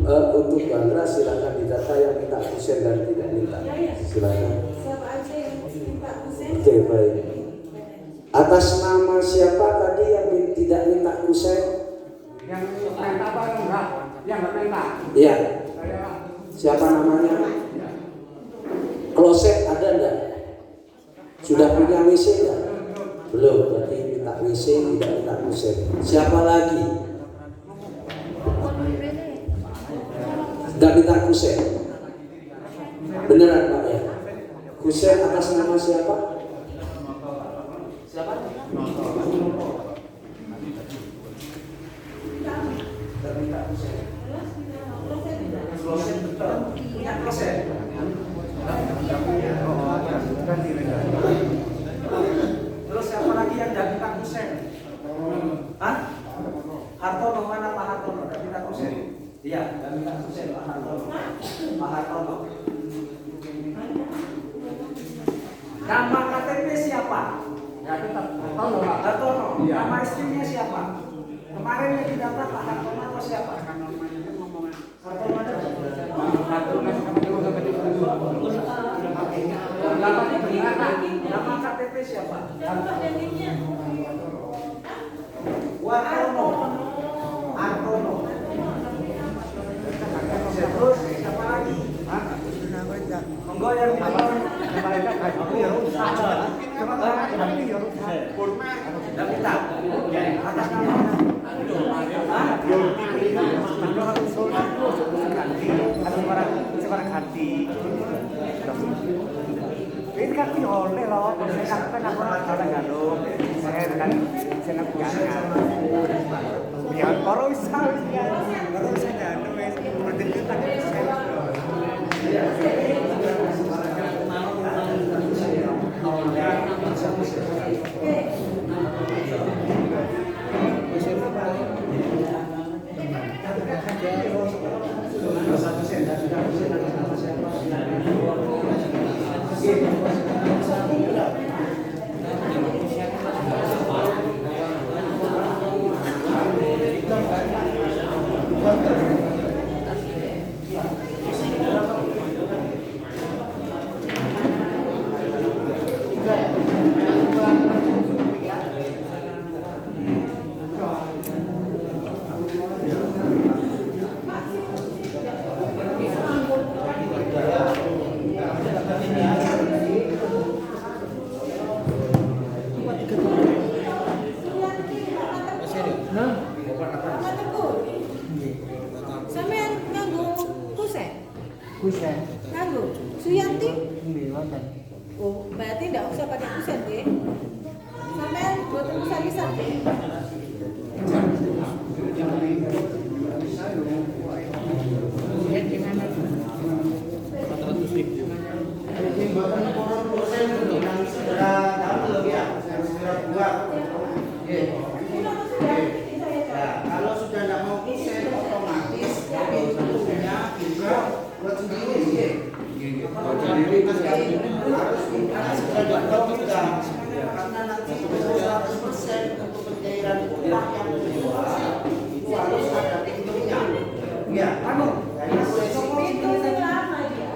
A: Untuk Bandra silakan didata yang minta kusen dan tidak minta. Silakan.
G: Siapa aja yang minta kusen?
A: Oke, baik. Atas nama siapa tadi yang tidak minta kusen?
E: yang minta apa enggak? Yang nggak minta.
A: Iya.
E: Saya
A: Siapa namanya? Kloset ada enggak? Sudah punya WC enggak? Belum, berarti minta WC tidak minta kusen. Siapa lagi? Tidak minta kusen. Beneran Pak ya? Kusen atas nama siapa?
F: Siapa? Tidak minta kusen. Kloset betul. Punya kloset. Terus siapa lagi yang tidak minta kusen? Hah? Hartono, mana Pak Hartono? Tidak minta kusen? Iya, tidak minta kusen Pak Hartono. Pak Hartono. Nama KTP siapa?
E: ya tetap tahu lah.
F: Hartono.
E: Iya.
F: Nama istrinya siapa? Kemarin yang didata Pak Hartono atau siapa? Hartono ada? Nama KTP siapa? Wartono. Hartono. Terus siapa lagi? Monggo yang dan kita atas nama
E: Ini kan oleh loh, saya kan aku orang Gandung, saya kan seneng piangan. Ya, ora usah wis ya. Ora usah anu wis. Penting kita
G: Sampeyan nganggo kusen?
F: Kusen.
G: Nganggo. Suyanti?
F: Nggih, wonten.
G: Oh, berarti enggak usah pakai kusen, nggih. Sampeyan boten pisan-pisan, nggih.
F: Kalau sudah tidak mau kusen, otomatis pintunya bisa buat sendiri. Jadi harus karena nanti 100% untuk pencairan utang yang kedua itu harus ada pintunya. Ya,
G: Pintu sing lama ya.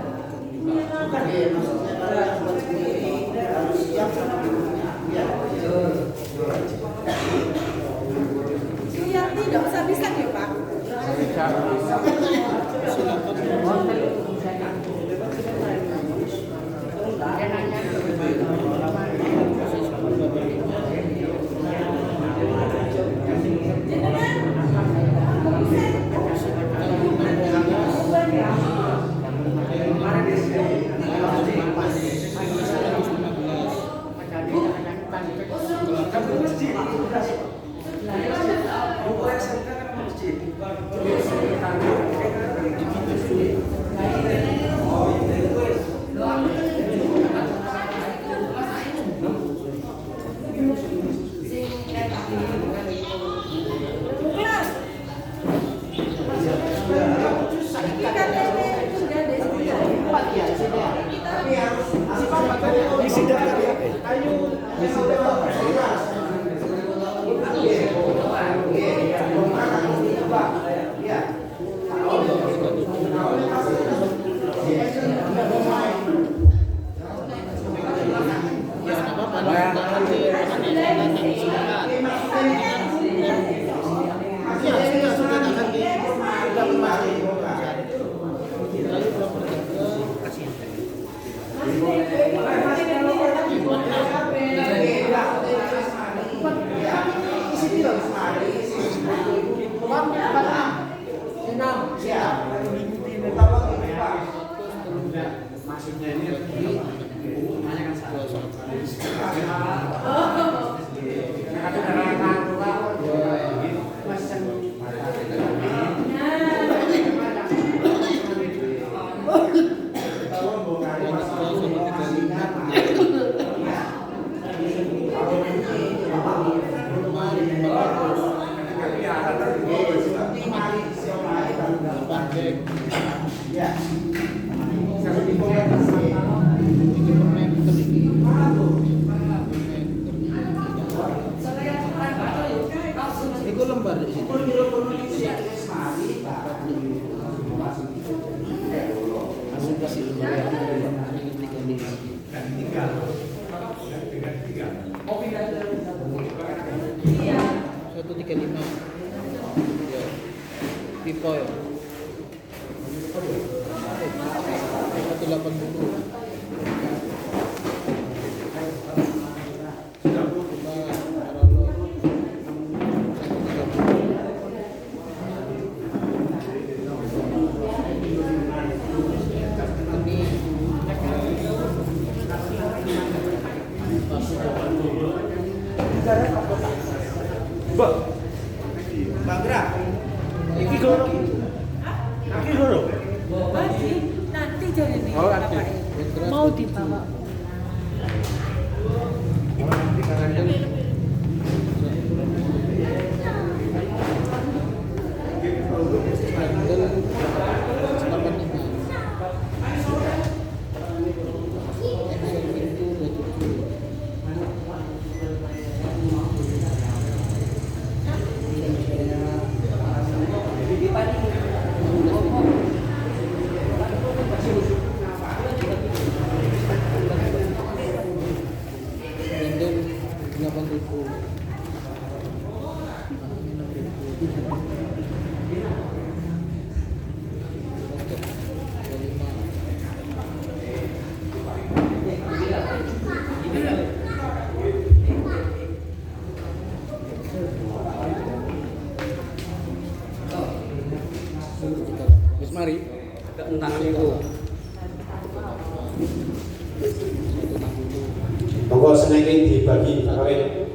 F: bukan ya, maksudnya kalau yang buat sendiri harus siap sama pintunya. Ya,
G: Suyanti enggak usah pisan ya, Pak.
F: Mbak. Mbak Gerak. Iki loro. Iki loro.
G: Nanti jadi nih.
F: Oh, nanti.
G: Mau dibawa.
F: Mari. Entah itu.
B: Monggo senengke dibagi kawin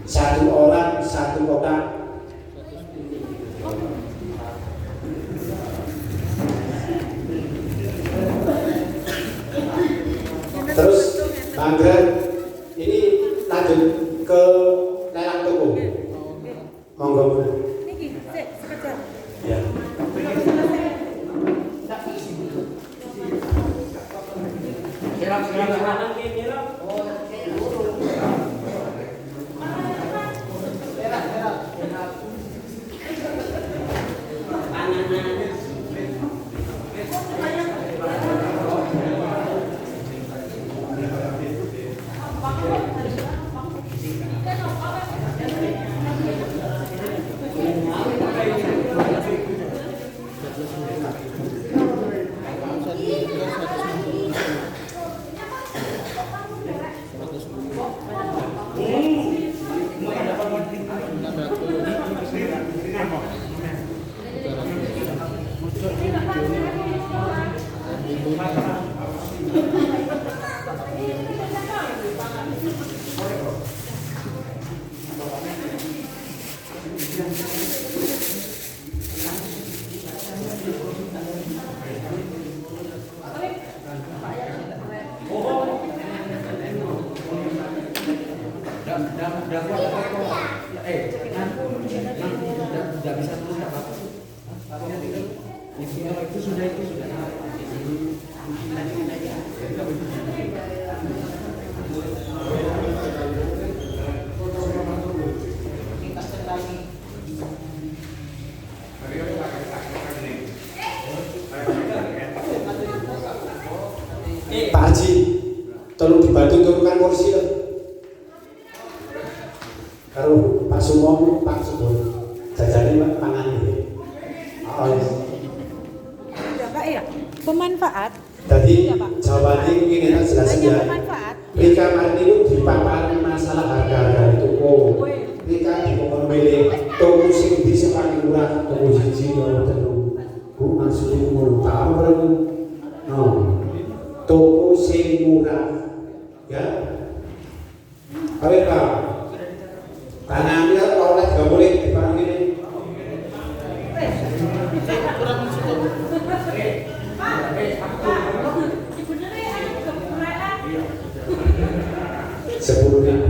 B: satu orang satu kotak. Terus mangga ini lanjut ke lelang toko. Monggo.
G: Niki, sekejap.
B: Ya. Pak Haji, tolong dibantu turunkan kursi ya. Karo Pak Sumong, Pak Subon, jajane Pak pangan ini. Oh, iya.
G: Ya Pak ya, pemanfaat.
B: Jadi
G: Ya, Pak.
B: jawabannya ini kan jelas
G: Hanya
B: ya.
G: pemanfaat.
B: Rika Martin itu dipaparkan masalah harga-harga di toko. Rika dikongkon milih toko sing bisa paling murah, toko siji loro telu. Bu maksudnya ngono. Tahu kan? No. Toko sing murah. Ya. Awet Pak. Tanamnya oleh gak boleh dipanggil ini. Rp10.000.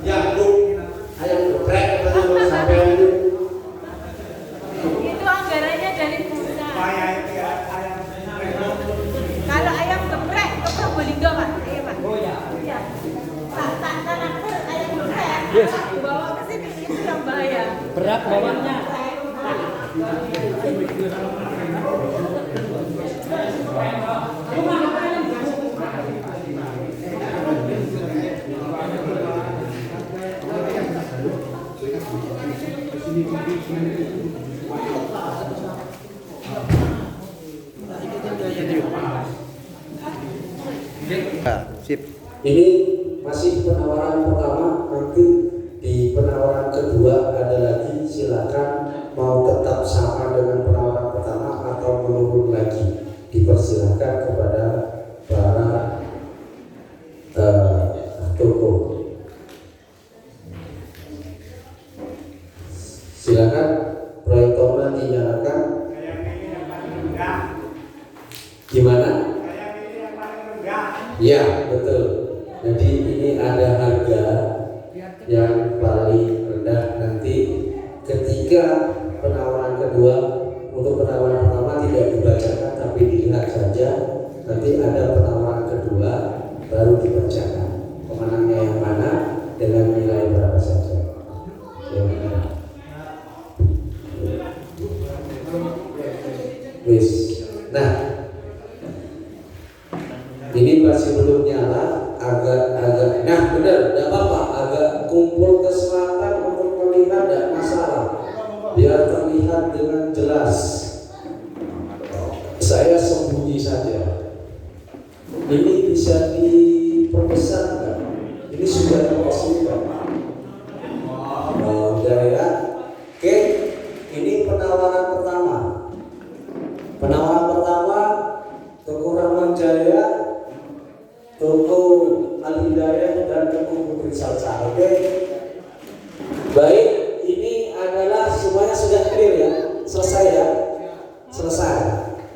B: Ya Bu, ayam geprek atau sampai itu.
G: Itu anggarannya dari pusat. Kalau ayam geprek ke Probolinggo Pak. Iya Pak. Oh ya. Iya. Tak transfer ayam geprek. Yes. Bawa ke sini itu yang bayar.
F: Berat bawahnya.
A: Sip.
B: Ini masih penawaran pertama, nanti di penawaran kedua ada lagi, silakan mau tetap sama dengan penawaran pertama atau menurun lagi, dipersilakan kepada para toko.
A: Silakan proyektornya dinyalakan. Gimana? Ya, betul. Jadi ini ada harga yang paling rendah nanti ketika penawaran kedua. Untuk penawaran pertama tidak dibacakan tapi dilihat saja. Nanti ada penawaran kedua baru dibacakan. Pemenangnya yang mana dengan nilai berapa saja. Wis. Nah, ini masih belum nyala, agak nah benar, tidak apa-apa, agak kumpul ke selatan untuk melihat, tidak masalah, biar terlihat dengan jelas. Saya sembunyi saja. Ini bisa diperbesar nggak? Ini sudah terpesan. Udah ya. Oke, ini penawaran pertama. Penawaran pertama Toko Ramanjaya, Toko Al-Hidayah dan Toko Putri Salsa. Oke. Baik, ini adalah semuanya sudah clear ya. Selesai ya. Selesai.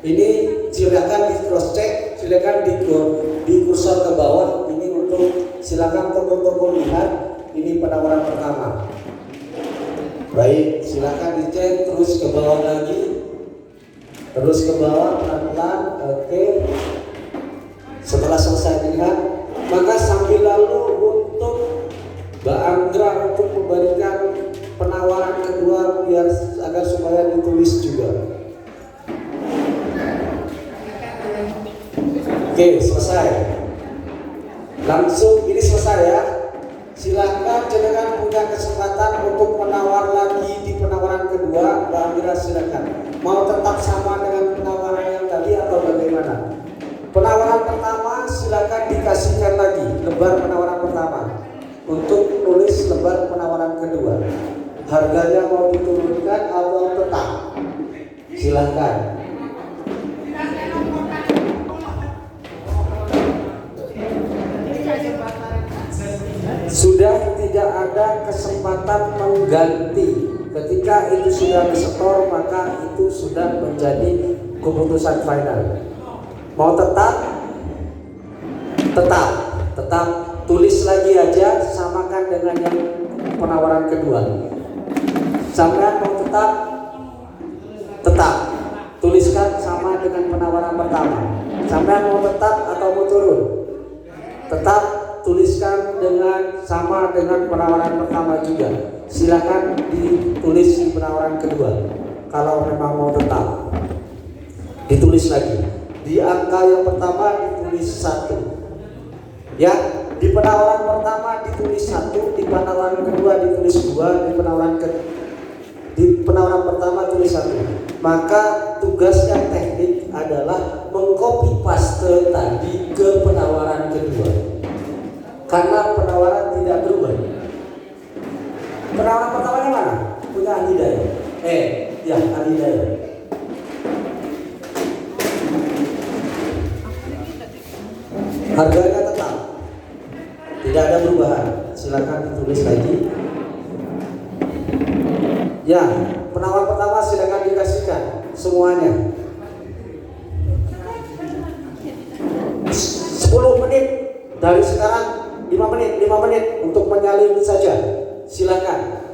A: Ini silakan di cross check, silakan di kursor ke bawah. Ini untuk silakan toko-toko lihat. Ini penawaran pertama. Baik, silakan dicek terus ke bawah lagi. Terus ke bawah pelan-pelan. Oke. Setelah selesai dilihat, maka sambil lalu untuk Mbak Anggra untuk memberikan penawaran kedua biar agar supaya ditulis juga. Oke, selesai. Langsung ini selesai ya. Silakan jenengan punya kesempatan untuk menawar lagi di penawaran kedua. Mbak Anggra silakan. Mau tetap sama dengan penawaran yang tadi atau bagaimana? Penawaran pertama silakan dikasihkan lagi lembar penawaran pertama untuk tulis lembar penawaran kedua. Harganya mau diturunkan atau tetap? Silakan. Sudah tidak ada kesempatan mengganti. Ketika itu sudah disetor maka itu sudah menjadi keputusan final. Mau tetap? Tetap tulis lagi aja, samakan dengan yang penawaran kedua. Sampai mau tetap tuliskan sama dengan penawaran pertama. Sampai mau tetap atau mau turun? Tetap tuliskan dengan sama dengan penawaran pertama juga. Silakan ditulis di penawaran kedua. Kalau memang mau tetap, ditulis lagi. Di angka yang pertama ditulis 1. Ya, di penawaran pertama ditulis 1, di penawaran kedua ditulis 2, di penawaran pertama tulis 1. Maka tugasnya teknik adalah mengcopy paste tadi ke penawaran kedua. Karena penawaran tidak berubah. Penawaran pertamanya mana? Punya Al-Hidayah. Ya Al-Hidayah. Harganya tetap, tidak ada perubahan. Silakan ditulis lagi. Ya, penawaran pertama silakan dikasihkan semuanya. 10 menit dari sekarang. 5 menit untuk menyalin saja. Silakan.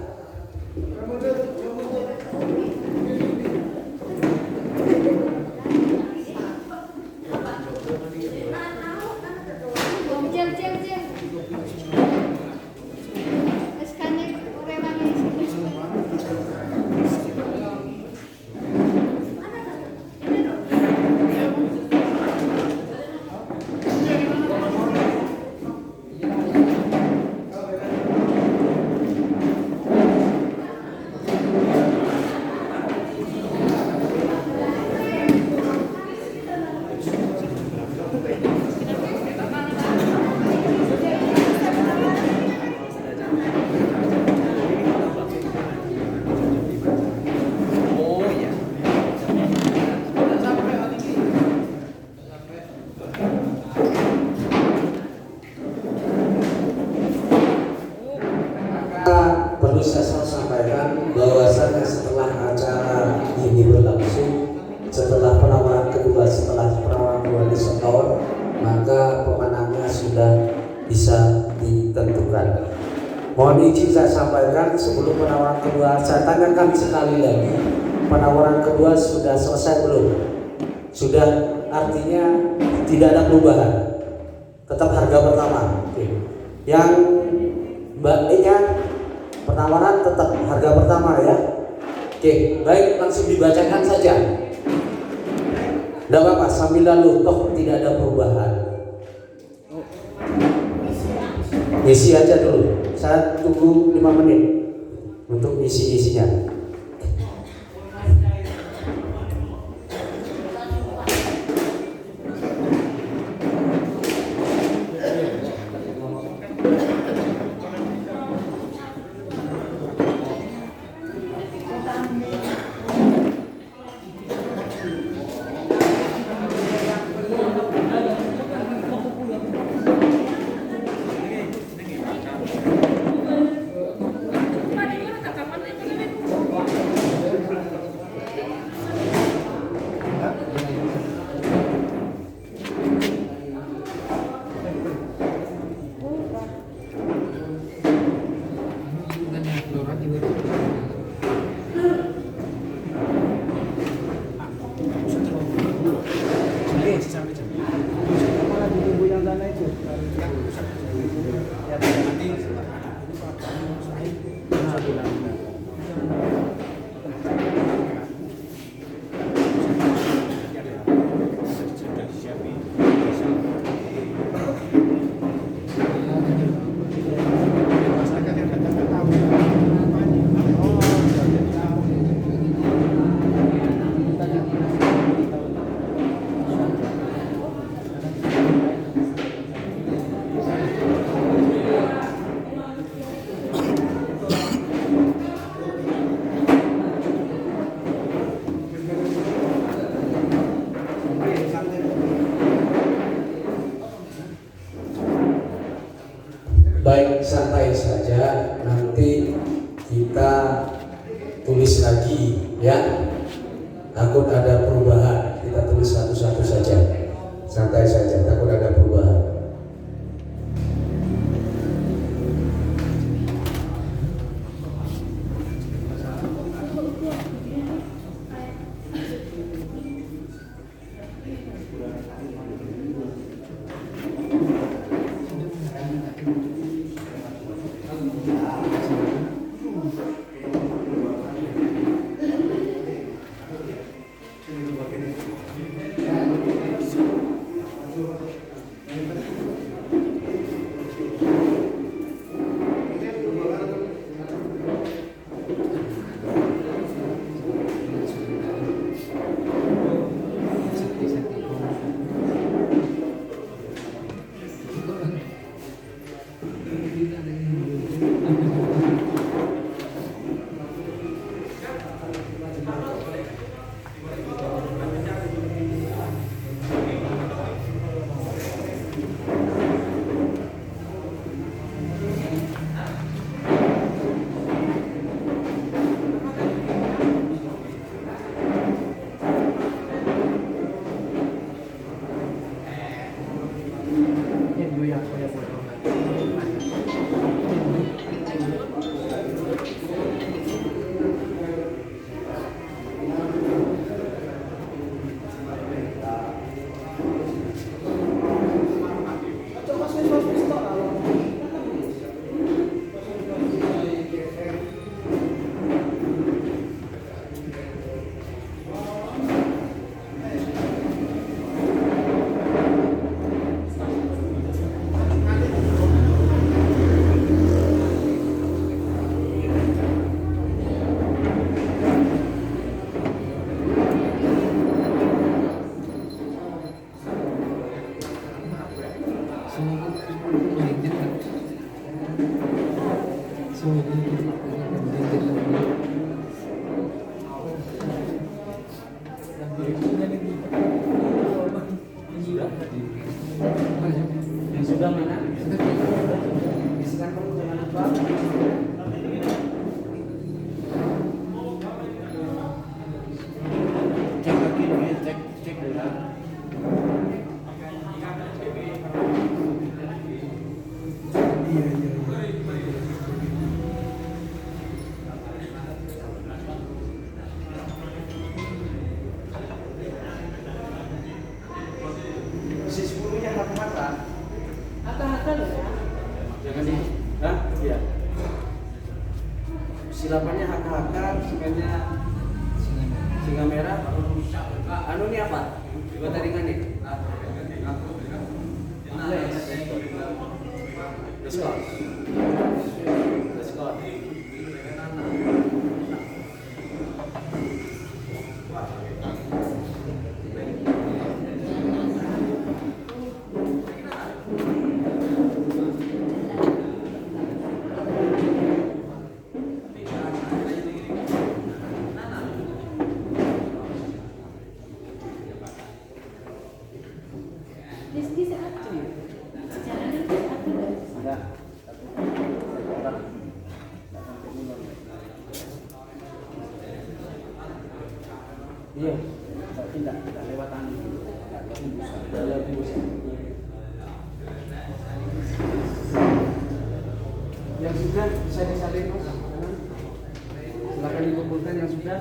A: izin saya sampaikan sebelum penawaran kedua, saya tanyakan sekali lagi, penawaran kedua sudah selesai belum? Sudah, artinya tidak ada perubahan, tetap harga pertama. Oke. Yang Mbak E-nya penawaran tetap harga pertama ya. Oke, baik, langsung dibacakan saja. Tidak apa-apa, sambil lalu toh tidak ada perubahan. Isi aja dulu. Saya tunggu 5 menit untuk isi-isinya. Baik, santai saja, nanti kita tulis lagi ya. Takut ada perubahan, kita tulis satu-satu saja. Santai saja, takut ada perubahan.
F: silapannya HK, semennya Singa Merah. Anu ini apa? Buat ringan nih. Let's go.
G: Rizky sehat tuh. Sejarahnya sehat tuh.
F: Iya, tidak lewat angin. Tidak bisa. Yang sudah bisa disalin Mas. Silakan dikumpulkan yang sudah.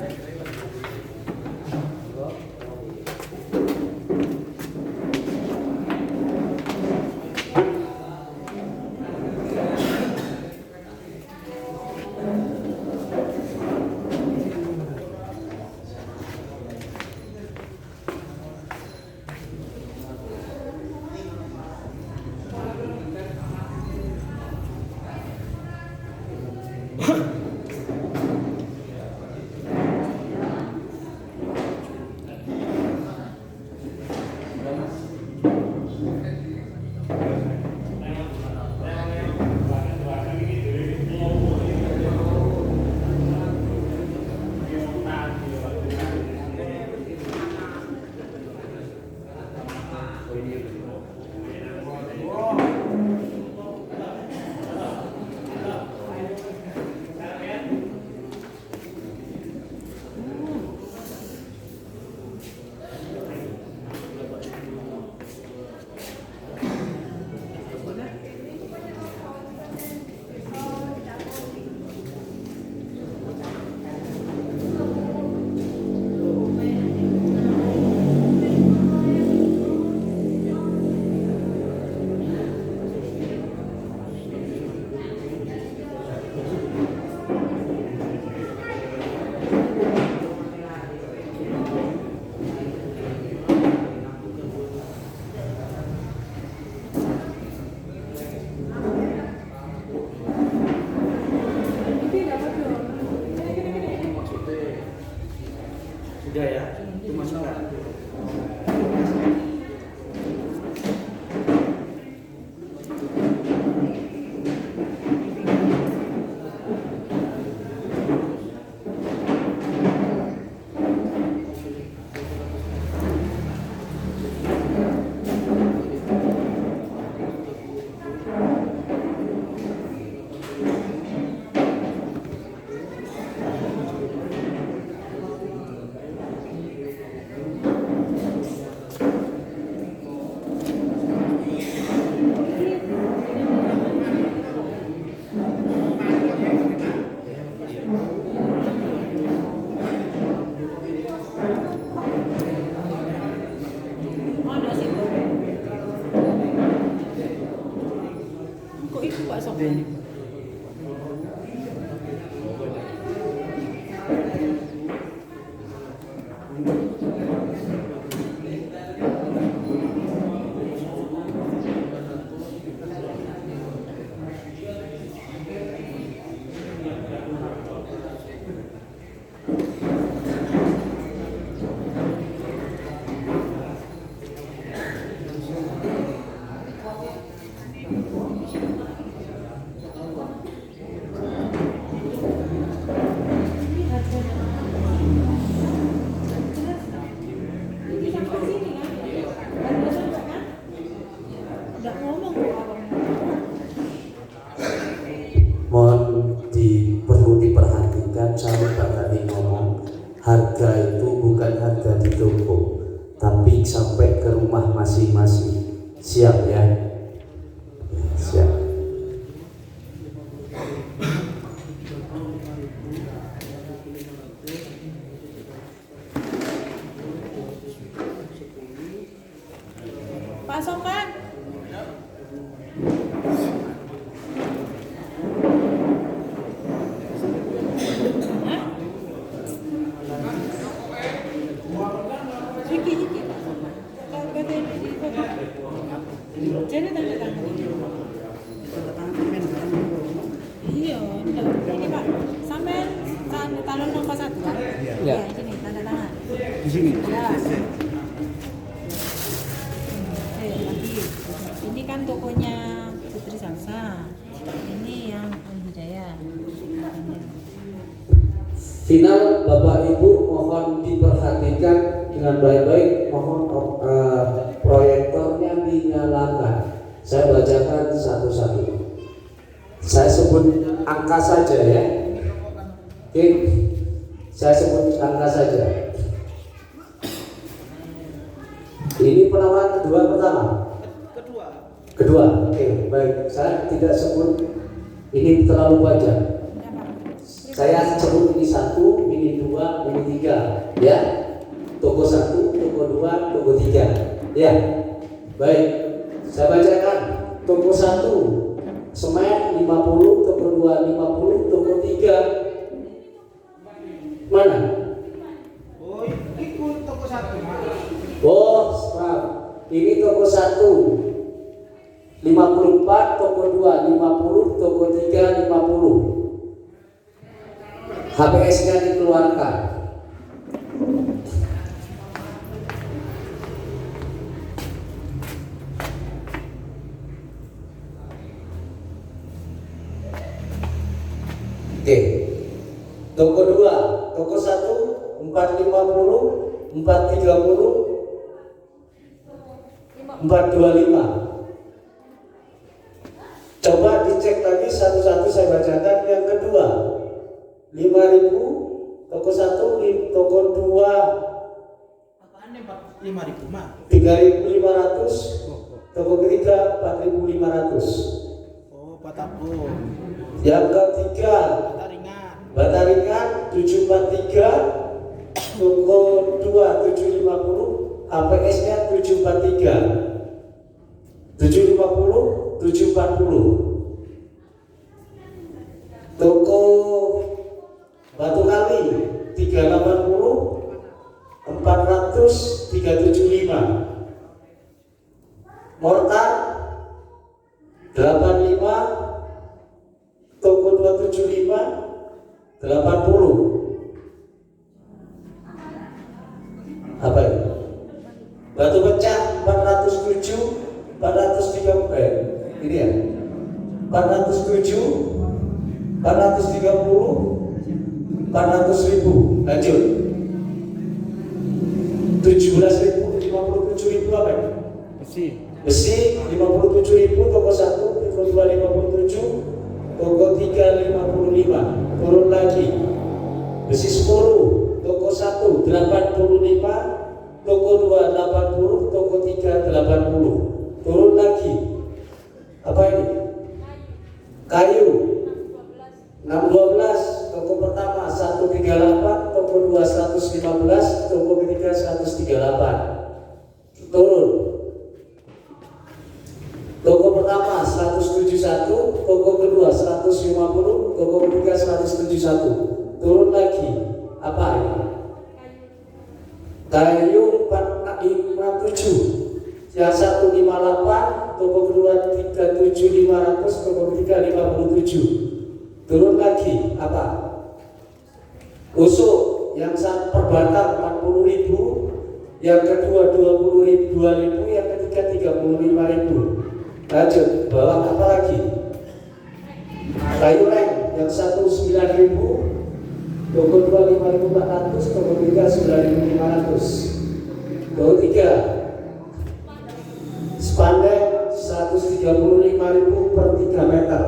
F: Sudah ya, itu masukkan.
G: Kok itu Pak Sofyan?
A: Perlu diperhatikan sahabat tadi ngomong, harga itu bukan harga di toko, tapi sampai ke rumah masing-masing. Siap ya? Siap.
G: Pak Sofyan. Ya, sini tanda tangan.
F: Di sini.
G: Ya. Lagi. Ini kan tokonya Putri Salsa. Ini yang Al Hidayah.
A: Final, Bapak Ibu mohon diperhatikan dengan baik-baik. Mohon proyektornya dinyalakan. Saya bacakan satu-satu. Saya sebut angka saja ya. Oke, saya sebut angka saja. Ini penawaran kedua pertama. Kedua. Oke, baik. Saya tidak sebut ini terlalu panjang. Saya sebut ini 1, ini 2, ini 3. Ya. Toko 1, toko 2, toko 3. Ya. Baik. Saya bacakan. Toko 1 semen 50, toko 2 50, toko 3 mana?
E: Oh, ikut toko 1.
A: Oh, maaf. Ini toko 1 54, toko 2 50, toko 3 50. HPS-nya dikeluarkan. Oke. Toko 2, toko 1 450, 430, 425. Coba dicek lagi satu-satu saya bacakan. Yang kedua 5.000, toko 1, toko 2
E: Apaan nih 5.000 mah?
A: 3.500, toko ketiga 4.500.
E: Oh, Batapur.
A: Yang ketiga Bata ringan 743, toko 2 750, APS-nya 743, 750, 740. Toko Batu Kali 380, 400, 375. Mortar 85, toko 275, 80. Apa ini? Batu pecah 407, 430. Ini ya. 407, 430, 400.000. Lanjut. 17.000, 57.000 apa ini? Besi 57.000, toko 1, toko 2 57, toko 3 55. Turun lagi. Besi 10, toko 1 85, toko 2 80, toko 3 80. Turun lagi. Apa ini? Kayu 612, toko pertama 138, toko 2 115, toko ketiga 138. Turun. Toko pertama 171, toko kedua 150, toko ketiga 171. Turun lagi. Apa ini? Kayu 457. Yang 158, toko kedua 37.500, toko ketiga 57. Turun lagi. Apa? Usuk yang perbatang 40.000, yang kedua 20.000, yang ketiga 35.000. Lanjut, bawah apa lagi? Kayu leng yang 9.000, toko 2 5.400, toko 3 9.500. Toko 3 spandek 135.000 per 3 meter.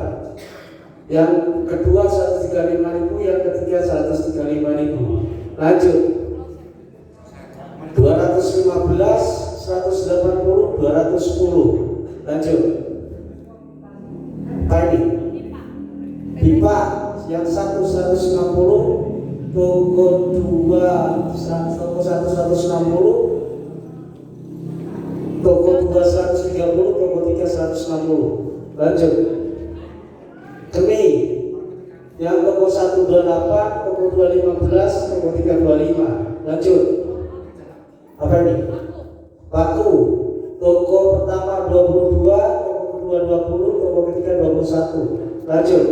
A: Yang kedua 135.000, yang ketiga 135.000. Lanjut. 215, 180, 210. Lanjut. Apa ini? Pipa yang 160, toko 2 toko 1 160, toko 2 130, toko 3 160. Lanjut. Kemi yang toko 1 28, toko 2 15, toko 3 25. Lanjut. Apa ini? Paku toko pertama 22, toko kedua 20, toko ketiga 21. Lanjut.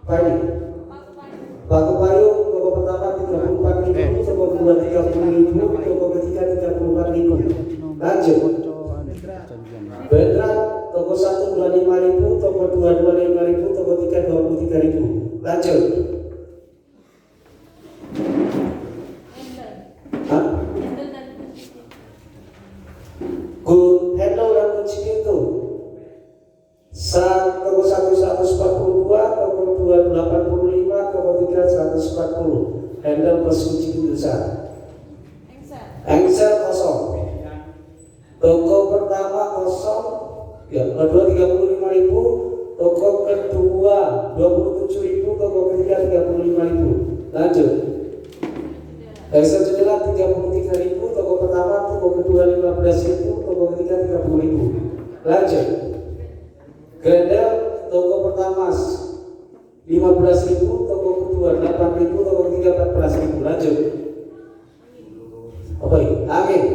A: Apa ini? Paku payung toko pertama 34.000, toko kedua 30.000, toko ketiga 34.000. Lanjut. Beneran toko 1 25.000, toko 2 25.000, toko 3 23.000. Lanjut. Hah? Good handle dan kunci pintu. Toko 1 142, toko 2 85, toko 3 140. Handle plus kunci pintu sah. Engsel kosong. Toko pertama kosong, ya kedua 35.000, toko kedua 27.000, toko ketiga 35.000. Lanjut. Engsel jendela 33.000, toko pertama, toko kedua 15.000, toko ketiga 30.000. Lanjut. Grendel toko pertama 15.000, toko kedua 8.000, toko ketiga 14.000. Lanjut. Apa ini? Angin.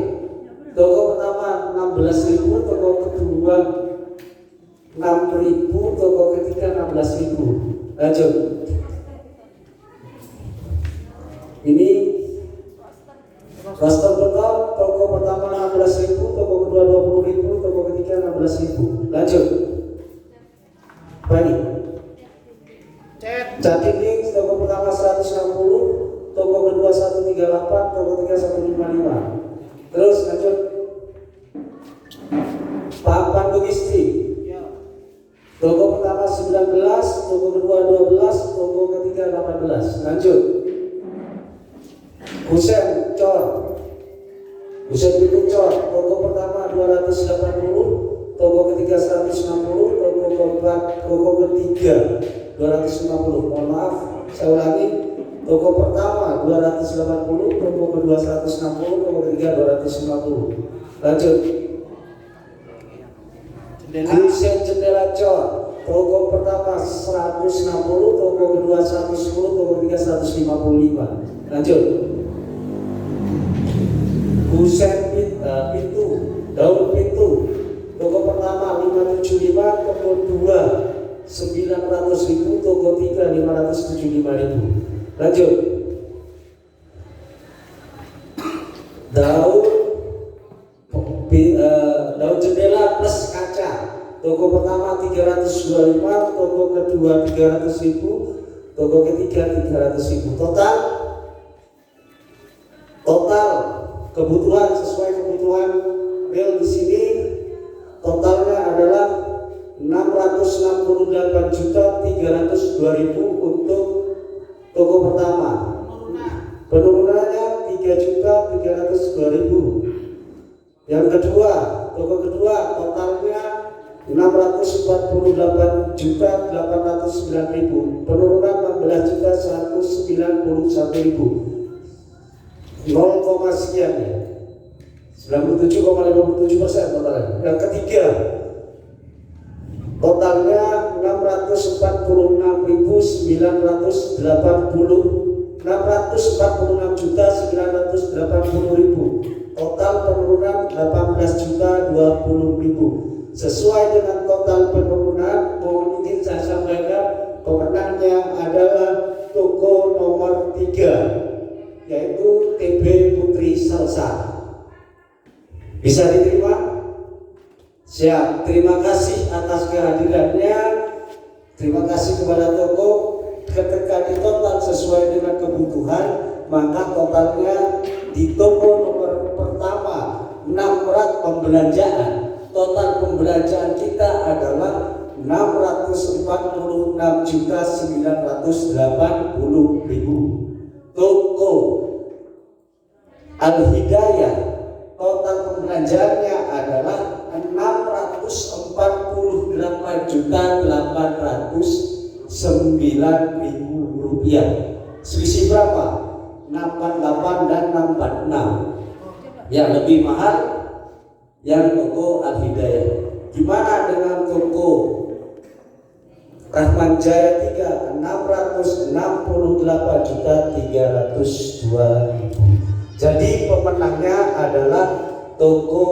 A: Toko pertama 16.000, toko kedua 6.000, toko ketiga 16.000. Lanjut. Ini custom beton, toko pertama 16.000, toko kedua 20.000, toko ketiga 16.000. Lanjut. Apa ini? Cat dinding, toko pertama 160, toko kedua 138, toko ketiga 155. Terus lanjut. Papan logistik. Toko pertama 19, toko kedua 12, toko ketiga 18. Lanjut. Kusen cor. Kusen pintu cor. Toko pertama 280, toko ketiga 160, toko ketiga 250. Mohon maaf, saya ulangi. Toko pertama 280, toko kedua 160, toko ketiga 250. Lanjut. Kusen jendela cor. Toko pertama 160, toko kedua 110, toko ketiga 155. Lanjut. Kusen pintu, daun pintu. Toko pertama 575, toko 2 900.000, toko 3 575.000. Lanjut. Daun jendela plus kaca. Toko pertama 325, toko kedua 300.000, toko ketiga 300.000. Total kebutuhan sesuai kebutuhan real di sini totalnya adalah 668.302.000 untuk toko pertama. Penurunannya 3.302.000. Yang kedua, toko kedua totalnya 648.809.000. Penurunan 16.191.000. 0, sekian ya. 97,57% totalnya. Yang ketiga totalnya 646.980. Total penurunan 18.020.000. Sesuai dengan total penurunan, mohon izin saya sampaikan pemenangnya adalah toko nomor 3, yaitu TB Putri Salsa. Bisa diterima? Siap. Terima kasih atas kehadirannya. Terima kasih kepada toko. Ketika ditotal sesuai dengan kebutuhan, maka totalnya di toko nomor pertama 6 rak pembelanjaan. Total pembelanjaan kita adalah 646.980.000. Toko Al-Hidayah total pembelanjaannya adalah 648.809.000 rupiah. Selisih berapa? 68 dan 646. Yang lebih mahal yang toko Al-Hidayah. Gimana dengan toko Rahman Jaya 3? 668.302.000. Jadi pemenangnya adalah toko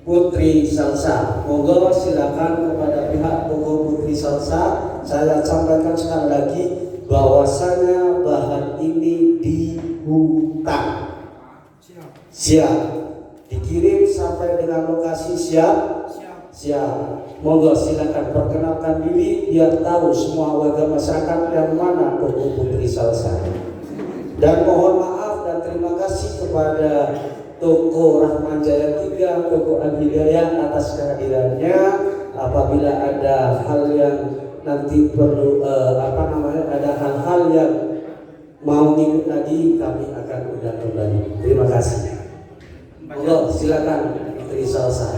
A: Putri Salsa. Monggo silakan kepada pihak toko Putri Salsa. Saya sampaikan sekali lagi bahwasanya bahan ini dihutang. Siap. Dikirim sampai dengan lokasi siap? Siap. Monggo silakan perkenalkan diri biar tahu semua warga masyarakat yang mana Toko Putri Salsa. Dan mohon maaf dan terima kasih kepada Toko Rahman Jaya 3, Toko Al Hidayah atas kehadirannya. Apabila ada hal yang nanti perlu ada hal-hal yang mau ngikut lagi, kami akan undang kembali. Terima kasih. Monggo silakan Putri Salsa.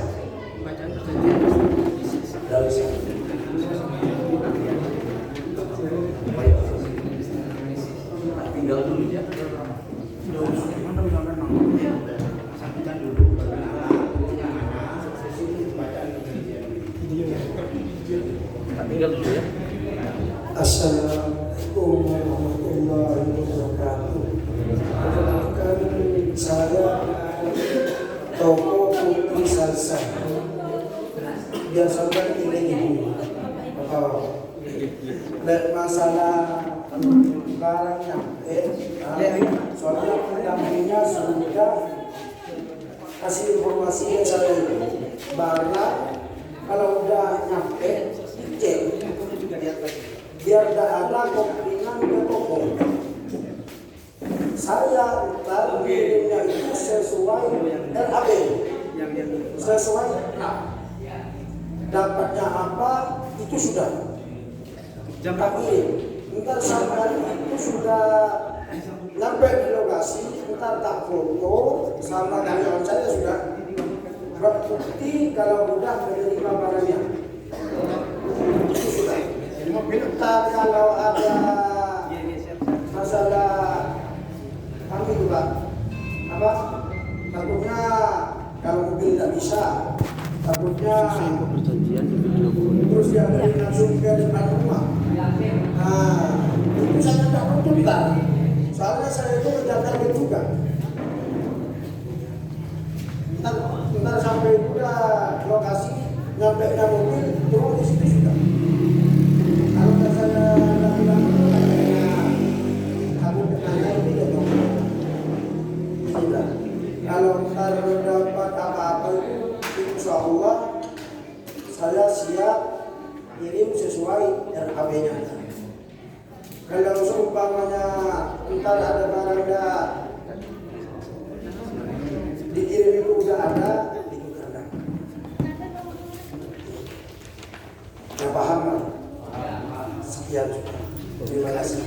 F: Tinggal dulu ya. Tinggal dulu ya.
B: Assalamualaikum warahmatullahi wabarakatuh. Perkenalkan saya Toko Putri Salsa. Biasanya ini masalah barangnya, soalnya pendampingnya sudah kasih informasi yang saya barang kalau udah nyampe cek biar tidak ada kemungkinan ke toko. Saya kirimnya itu sesuai RAB, sesuai dapatnya apa itu sudah jam kirim. Ntar sampai itu sudah nyampe di lokasi, ntar tak foto sama karyawan saya sudah berbukti kalau udah menerima barangnya. Itu sudah. Ntar kalau ada masalah kami juga takutnya kalau mobil tidak bisa, takutnya terus dia langsung ke depan rumah. Nah, itu saya tidak butuh juga. Soalnya saya itu menjaga juga. Ntar sampai udah lokasi, nyampe ke mobil, turun di situ sudah. Kalau saya bilang aku bertanya ini dong. Sudah. Kalau ntar dapat apa-apa itu, insya Allah saya siap kirim sesuai RAB-nya. Kalau seumpamanya ntar ada barang dikirim itu udah ada, ditukarkan. Ya paham kan? Sekian. Terima kasih.